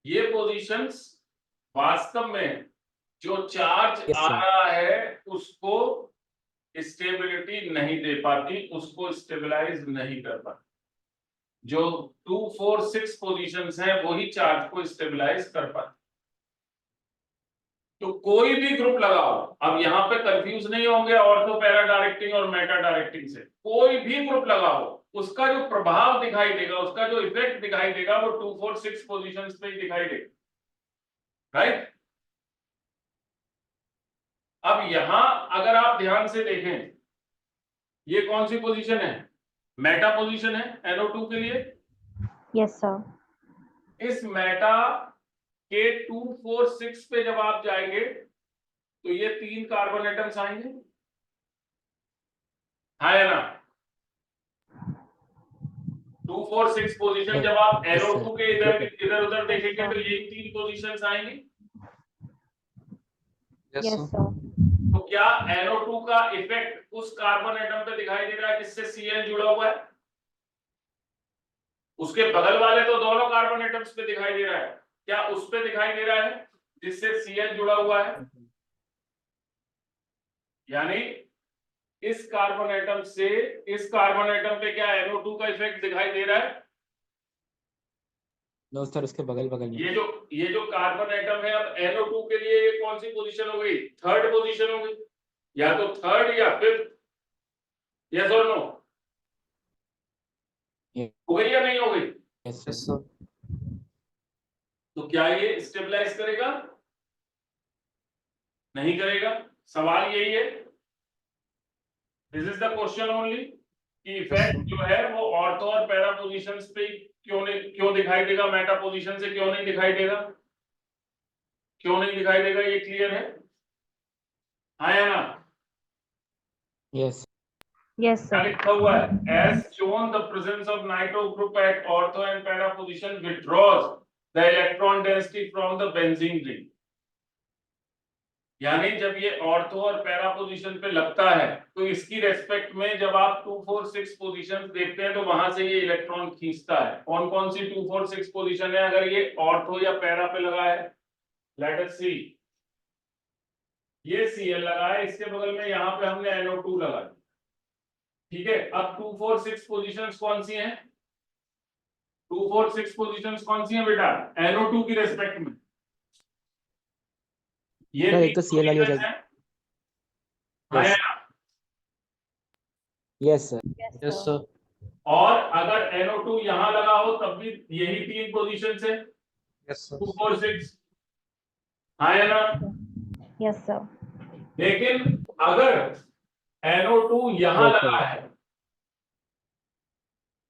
ये पोजीशंस वास्तव में जो चार्ज Yes, आ sir. रहा है उसको स्टेबिलिटी नहीं दे पाती, उसको स्टेबलाइज नहीं कर पाती। जो 2 4 6 पोजीशंस हैं वही चार्ज को स्टेबलाइज कर पाती। तो कोई भी ग्रुप लगाओ, अब यहाँ पे कंफ्यूज नहीं होंगे ऑर्थो पैरा डायरेक्टिंग और मेटा डायरेक्टिंग से। कोई भी ग्रुप लगाओ, उसका जो प्रभाव दिखाई देगा, उसका जो इफेक्ट दिखाई देगा वो 2 4 6 पोजीशंस पे ही दिखाई देगा, राइट? अब यहां अगर आप ध्यान से देखें, ये कौन सी पोजीशन है, मेटा पोजीशन है NO2 के लिए। Yes sir. इस मेटा के 2 4 6 पे जब आप जाएंगे तो ये 3 कार्बन एटम्स आएंगे, हाँ या ना? 2 4 6 पोजीशन जब आप Yes, sir. NO2 के इधर उधर देखेंगे तो ये 3 पोजीशंस आएंगी। Yes, yes sir. सर। तो क्या NO2 का इफेक्ट उस कार्बन एटम पे दिखाई दे रहा है जिससे Cl जुड़ा हुआ है? उसके बगल वाले तो दोनों कार्बन एटम्स पे दिखाई दे रहा है, क्या उस पे दिखाई दे रहा है जिससे Cl जुड़ा हुआ है? यानी इस कार्बन एटम से इस कार्बन एटम पे क्या NO2 का इफेक्ट दिखाई दे रहा है? नो सर, उसके बगल बगल में। ये जो कार्बन एटम है, अब NO2 के लिए ये कौन सी पोजीशन हो गई, थर्ड पोजीशन हो गई, या तो थर्ड या फिफ्थ। यस और नो? हो गई या नहीं हो गई? Yes Yes, sir. sir. तो क्या ये स्टेबलाइज करेगा? नहीं करेगा। सवाल यही है, this is the question only, कि इफेक्ट जो है वो ऑर्थो और पैरा पोजीशंस पे क्यों दिखाई देगा, मेटा पोजीशन से क्यों नहीं दिखाई देगा? क्यों नहीं दिखाई देगा, ये क्लियर है, हाँ या ना? यस यस क्या सर। लिखा हुआ है, as shown the presence of nitro group at ortho and para position withdraws the electron density from the benzene ring। यानी जब ये ऑर्थो और पैरा पोजीशन पे लगता है तो इसकी रेस्पेक्ट में जब आप 2 4 6 पोजीशंस देखते हैं तो वहां से ये इलेक्ट्रॉन खींचता है। कौन कौन सी 2 4 6 पोजीशन है अगर ये ऑर्थो या पैरा पे लगा है? लेट अस सी, ये Cl लगा है, इसके बगल में यहाँ पे हमने NO2 लगा दिया, ठीक है। अब 2 4 6 पोजीशंस कौन सी हैं? 2 4 6 पोजीशंस कौन सी हैं बेटा NO2 की रेस्पेक्ट में? ये सर, एक तो Cl वाली हो पोजीशंस जाएगी। हैं, हाँ या ना? Yes sir. Yes, sir. और अगर NO2 यहां लगा हो तब भी यही 3 पोजीशंस है, Yes, sir. 2 4 6, हाँ या ना? Yes sir. लेकिन अगर NO2 यहां Yes, sir. लगा है,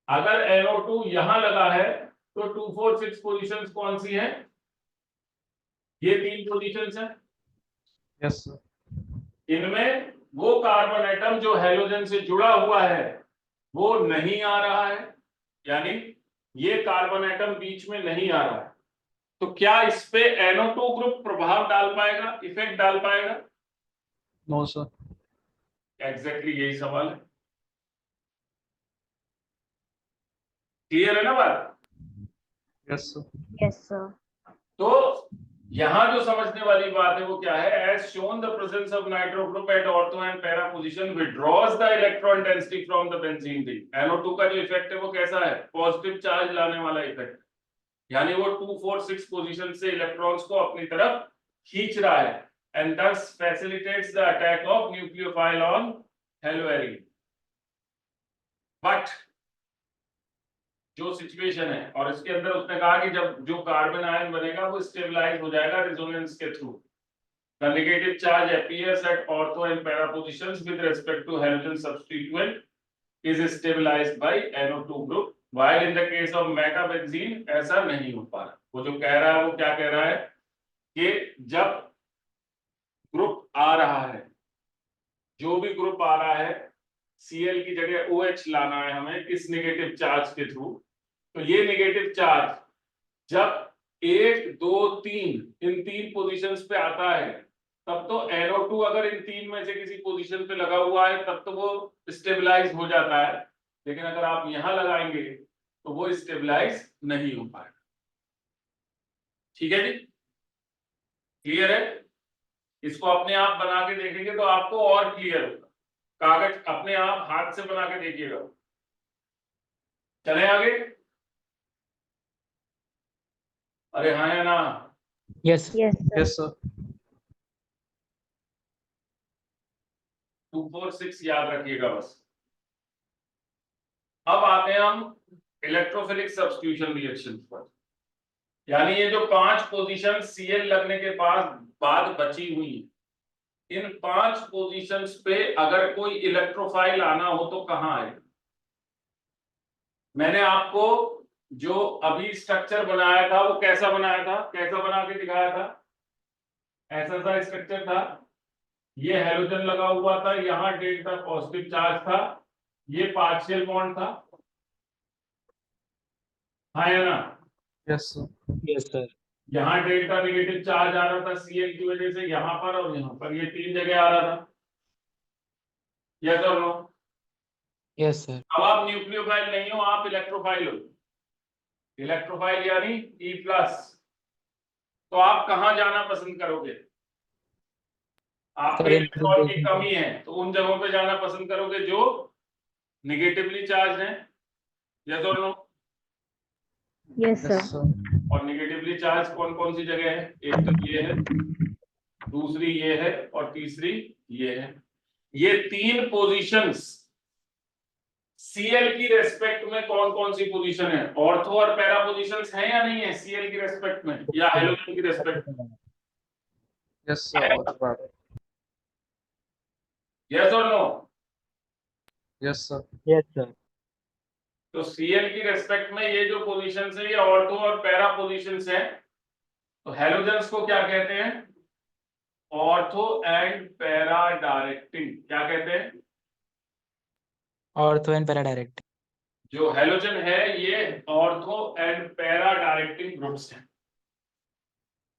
अगर NO2 यहां लगा है तो 2 4 6 पोजीशंस कौन सी हैं? ये 3 पोजीशंस हैं, Yes, sir. इनमें वो कार्बन एटम जो हैलोजन से जुड़ा हुआ है वो नहीं आ रहा है, यानी ये कार्बन एटम बीच में नहीं आ रहा है, तो क्या इस पे NO2 ग्रुप प्रभाव डाल पाएगा, इफेक्ट डाल पाएगा? No, sir. एग्जैक्टली यही सवाल है। क्लियर है ना बात? Yes, sir. Yes, sir. तो यहां जो समझने वाली बात है वो क्या है, as shown the presence of nitro group at ortho and para position withdraws the electron density from the benzene ring. NO2 का जो इफेक्ट है वो कैसा है, पॉजिटिव चार्ज लाने वाला इफेक्ट, यानी वो 2 4 6 पोजीशन से इलेक्ट्रॉन्स को अपनी तरफ खींच रहा है and thus facilitates the attack of nucleophile on haloarine। But जो सिचुएशन है, और इसके अंदर उसने कहा कि जब जो कार्बन आयन बनेगा वो स्टेबलाइज हो जाएगा रेजोनेंस के through. The negative charge appears at ortho and para positions with respect to halogen substituent is stabilized by NO2 group, while in the case of metabenzene ऐसा नहीं हो पा रहा। वो जो कह रहा है वो क्या कह रहा है कि जब ग्रुप आ रहा है, जो भी ग्रुप आ रहा है, Cl की जगह OH लाना है हमें किस नेगेटिव चार्ज के थ्रू, तो ये नेगेटिव चार्ज जब 1 2 3 इन 3 पोजीशंस पे आता है तब तो NO2 अगर इन 3 में से किसी पोजीशन पे लगा हुआ है तब तो वो स्टेबलाइज हो जाता है, लेकिन अगर आप यहां लगाएंगे तो वो स्टेबलाइज नहीं हो पाएगा। ठीक है जी, क्लियर है? इसको अपने आप बना के देखेंगे तो आपको और क्लियर होगा। कागज अपने आप हाथ से बना के देखिएगा। चले आगे? अरे हाँ या ना? Yes Yes, sir. Yes, sir. 2 4 6 याद रखिएगा बस। अब आते हैं हम इलेक्ट्रोफिलिक सब्स्टिट्यूशन रिएक्शन पर, यानी ये जो 5 पोजीशन Cl लगने के बाद बची हुई, इन 5 पोजीशंस पे अगर कोई इलेक्ट्रोफाइल आना हो तो कहां आए? मैंने आपको जो अभी स्ट्रक्चर बनाया था वो कैसा बनाया था, कैसा बना के दिखाया था? ऐसा सा स्ट्रक्चर था, ये हैलोजन लगा हुआ था, यहाँ डेल्टा पॉजिटिव चार्ज था, ये पार्शियल बॉन्ड था, हाँ या ना? Yes, sir. यस सर यहाँ डेल्टा नेगेटिव चार्ज आ रहा था Cl की वजह से, यहाँ पर और यहाँ पर, ये 3 जगह आ रहा था। यस और नो? यस सर अब आप न्यूक्लियोफाइल नहीं हो, आप इलेक्ट्रोफाइल हो। इलेक्ट्रोफाइल यानी E+, तो आप कहां जाना पसंद करोगे? आपके सर, इलेक्ट्रॉन की कमी है तो उन जगहों पे जाना पसंद करोगे जो निगेटिवली चार्ज हैं। यस और no? Yes, sir. Yes, sir. और निगेटिवली चार्ज कौन कौन सी जगह है? एक तो ये है, दूसरी ये है और तीसरी ये है। ये 3 पोजीशंस Cl की रेस्पेक्ट में कौन कौन सी पोजीशन है? ऑर्थो और पैरा पोजीशंस हैं या नहीं है Cl की रेस्पेक्ट में या हैलोजन की रेस्पेक्ट में? Yes, sir. What about it? Yes और no? Yes, sir. Yes sir तो Cl की रेस्पेक्ट में ये जो पोजीशंस है ये ऑर्थो और पैरा पोजीशंस हैं। तो हैलोजेंस को क्या कहते हैं? Ortho and para directing. क्या कहते हैं? Ortho and para direct. जो हैलोजन है ये ortho and para directing groups हैं।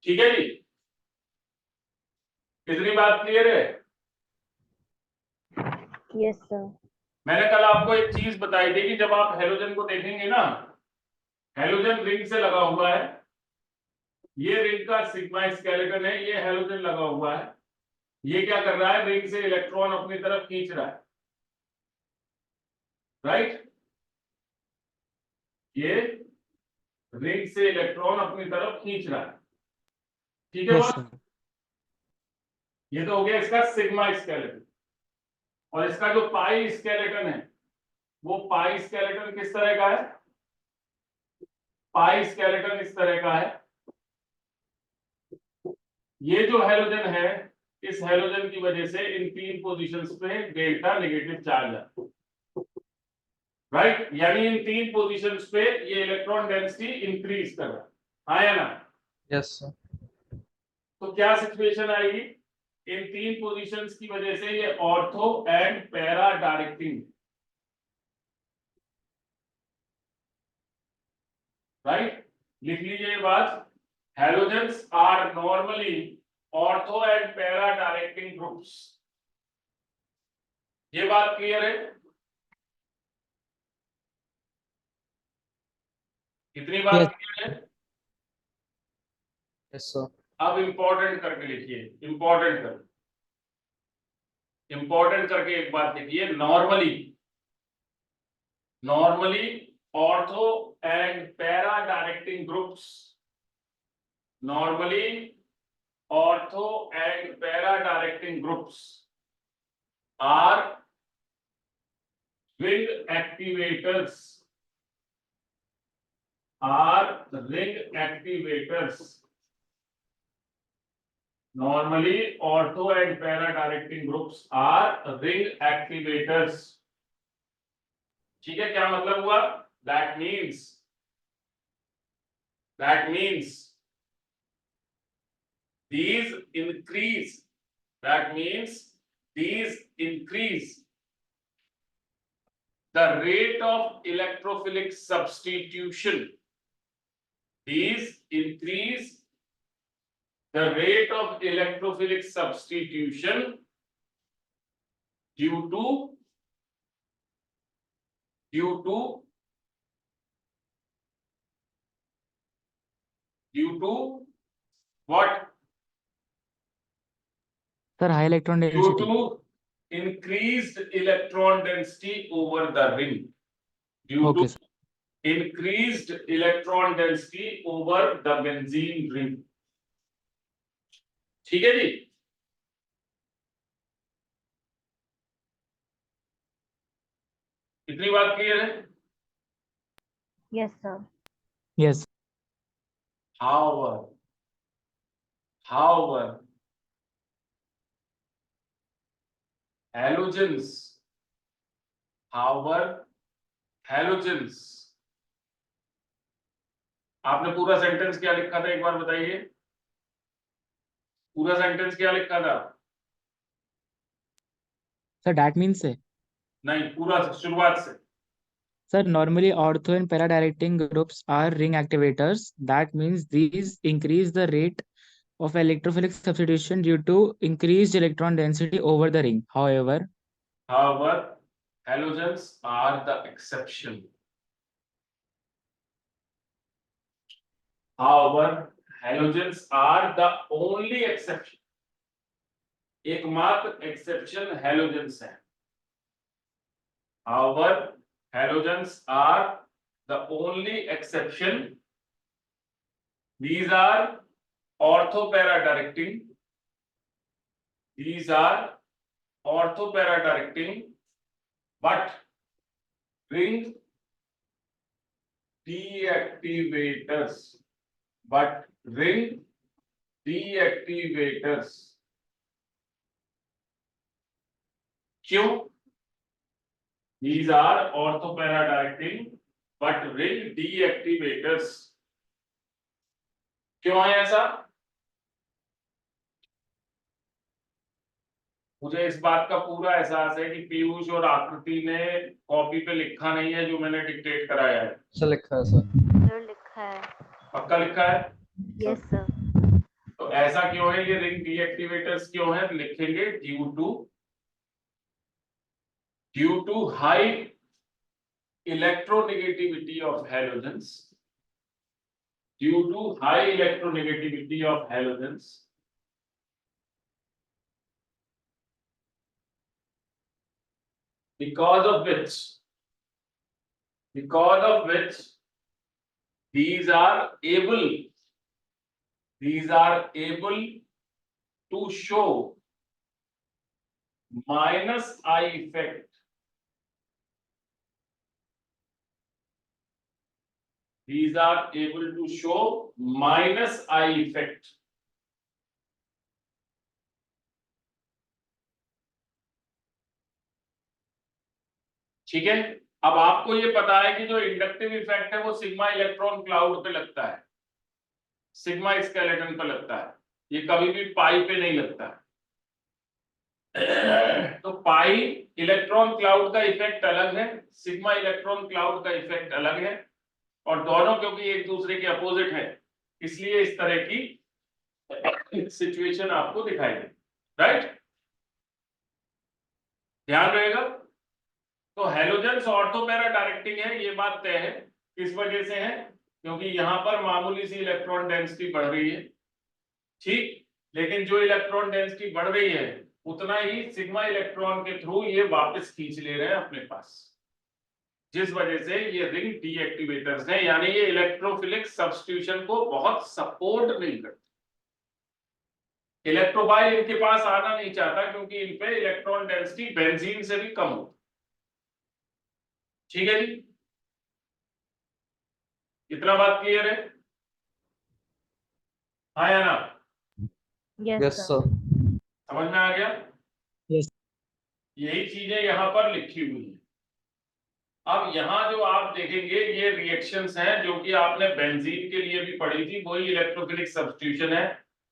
ठीक है जी, कितनी बात क्लियर है? Yes, sir. मैंने कल आपको एक चीज बताई थी कि जब आप हैलोजन को देखेंगे ना, हैलोजन रिंग से लगा हुआ है, ये रिंग का सिग्मा स्केलेटन है, ये हैलोजन लगा हुआ है, ये क्या कर रहा है? रिंग से इलेक्ट्रॉन अपनी तरफ खींच रहा है, राइट? ये रिंग से इलेक्ट्रॉन अपनी तरफ खींच रहा है। ठीक है यस बात? सर ये तो हो गया इसका सिग्मा स्केलेटन। और इसका जो पाई स्केलेटन है वो पाई स्केलेटन किस तरह का है? पाई स्केलेटन इस तरह का है। ये जो हैलोजन है, इस हैलोजन की वजह से इन 3 पोजीशंस पे डेल्टा नेगेटिव चार्ज है, राइट? यानी इन 3 पोजीशंस पे ये इलेक्ट्रॉन डेंसिटी इंक्रीज कर रहा है, हाँ या ना? Yes, sir. तो क्या सिचुएशन आएगी? इन 3 पोजीशंस की वजह से ये ortho and para directing, right, लिख लीजिए ये बात। Halogens are normally ortho and para directing groups. ये बात क्लियर है? कितनी बात Yes. क्लियर है? Yes, sir. अब इंपॉर्टेंट करके लिखिए, इंपॉर्टेंट करके एक बात लिखिए। Normally ortho and para directing groups, normally ortho and para directing groups are ring activators, normally ortho and para directing groups are ring activators। ठीक है, क्या मतलब हुआ? that means these increase the rate of electrophilic substitution. These increase the rate of electrophilic substitution due to what? Sir, high electron Due density. to increased electron density over the ring. Due Okay, to sir. increased electron density over the benzene ring। ठीक है जी? इतनी बात clear है? Yes, sir. Yes. However, halogens, आपने पूरा sentence क्या लिखा था, एक बार बताइए। पूरा सेंटेंस क्या लिखा था? Sir, that means से नहीं, पूरा शुरुआत से। Sir, normally ortho and para directing groups are ring activators. That means these increase the rate of electrophilic substitution due to increased electron density over the ring. However, Halogens are the exception. Halogens are the only exception. एकमात्र exception halogens है। However, halogens are the only exception. These are ortho-para directing. But ring deactivators. क्यों? These are ortho-para directing but ring deactivators। क्यों है ऐसा? मुझे इस बात का पूरा एहसास है कि पीयूष और आकृति ने कॉपी पे लिखा नहीं है जो मैंने डिक्टेट कराया है। सर लिखा है सर। Sir, लिखा है। पक्का लिखा है? Yes, sir. तो ऐसा क्यों है? ये रिंग डीएक्टिवेटर्स क्यों है? लिखेंगे due to high electronegativity of halogens, because of which these are able to show minus I effect. These are able to show minus I effect. ठीक है, अब आपको ये पता है कि जो इंडक्टिव इफेक्ट है वो सिग्मा इलेक्ट्रॉन क्लाउड पे लगता है, सिग्मा स्केलेटन पे लगता है, ये कभी भी पाई पे नहीं लगता है। तो पाई इलेक्ट्रॉन क्लाउड का इफेक्ट अलग है, सिग्मा इलेक्ट्रॉन क्लाउड का इफेक्ट अलग है, और दोनों क्योंकि एक दूसरे के अपोजिट है इसलिए इस तरह की सिचुएशन आपको दिखाई दे, राइट? ध्यान रहेगा। तो हैलोजेंस ऑर्थो पैरा डायरेक्टिंग है, ये बात तय है। किस वजह से है? क्योंकि यहां पर मामूली सी इलेक्ट्रॉन डेंसिटी बढ़ रही है, ठीक, लेकिन जो इलेक्ट्रॉन डेंसिटी बढ़ रही है उतना ही सिग्मा इलेक्ट्रॉन के थ्रू ये वापस खींच ले रहे हैं अपने पास, जिस वजह से ये रिंग डीएक्टिवेटर्स हैं, यानी ये इलेक्ट्रोफिलिक सब्स्टिट्यूशन को बहुत सपोर्ट नहीं करते। इलेक्ट्रोफाइल इनके पास आना नहीं चाहता क्योंकि इन पे इलेक्ट्रॉन डेंसिटी बेंजीन से भी कम होती, ठीक है जी? इतना बात क्लियर है? हाँ या ना? Yes Yes, sir. sir. समझ में आ गया? Yes. यही चीजें यहाँ पर लिखी हुई है। अब यहाँ जो आप देखेंगे ये रिएक्शंस हैं जो कि आपने बेंजीन के लिए भी पढ़ी थी, वही इलेक्ट्रोफिलिक सब्स्टिट्यूशन है,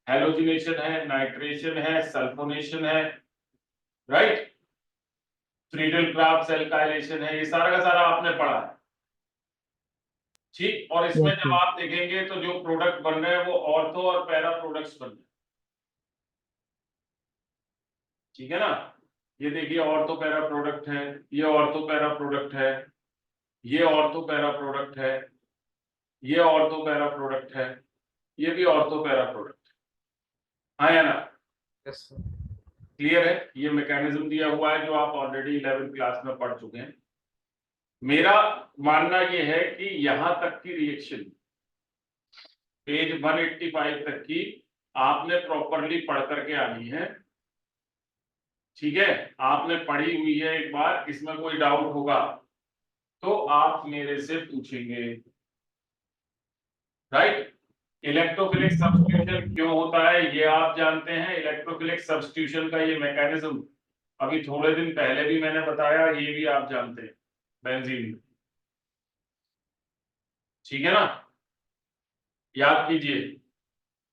हैलोजिनेशन है, नाइट्रेशन है, सल्फोनेशन है, राइट? फ्रीडल क्राफ्ट एल्काइलेशन है, ये सारा का सारा आपने पढ़ा है, ठीक? और इसमें Yes, जब sir. आप देखेंगे तो जो प्रोडक्ट बन रहे हैं वो ऑर्थो और पैरा प्रोडक्ट्स बन रहे हैं, ठीक है ना? ये देखिए ऑर्थो पैरा प्रोडक्ट है, ये ऑर्थो पैरा प्रोडक्ट है, ये ऑर्थो पैरा प्रोडक्ट है, ये ऑर्थो पैरा प्रोडक्ट है, ये भी ऑर्थो पैरा प्रोडक्ट है, हाँ या ना? Yes, sir. क्लियर है? ये मैकेनिज्म दिया हुआ है जो आप ऑलरेडी 11th क्लास में पढ़ चुके हैं। मेरा मानना ये है कि यहां तक की रिएक्शन पेज 185 तक की आपने प्रॉपरली पढ़ करके आनी है, ठीक है? आपने पढ़ी हुई है एक बार, इसमें कोई डाउट होगा तो आप मेरे से पूछेंगे, राइट? इलेक्ट्रोफिलिक सब्स्टिट्यूशन क्यों होता है ये आप जानते हैं, इलेक्ट्रोफिलिक सब्स्टिट्यूशन का ये मैकेनिज्म अभी थोड़े दिन पहले भी मैंने बताया, ये भी आप जानते हैं बेंजीन में, ठीक है ना? याद कीजिए,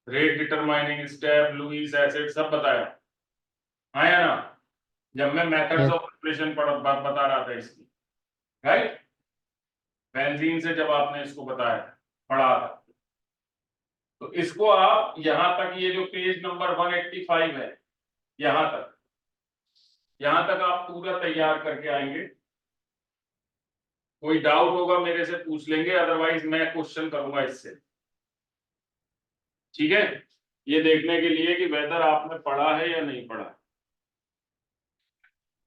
rate determining step, Lewis acid सब बताया, हाँ या ना? जब मैं मेथड्स Yes. ऑफ प्रिपरेशन बता रहा था इसकी, राइट? बेंजीन से जब आपने इसको बताया पढ़ा था, तो इसको आप यहां तक, ये जो पेज नंबर 185 है यहां तक आप पूरा तैयार करके आएंगे। कोई डाउट होगा मेरे से पूछ लेंगे, अदरवाइज मैं क्वेश्चन करूंगा इससे, ठीक है? ये देखने के लिए कि वेदर आपने पढ़ा है या नहीं पढ़ा,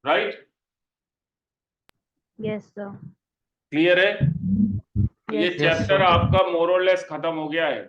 राइट? Yes sir. क्लियर है? ये Yes, चैप्टर sir. आपका मोर और लेस खत्म हो गया है।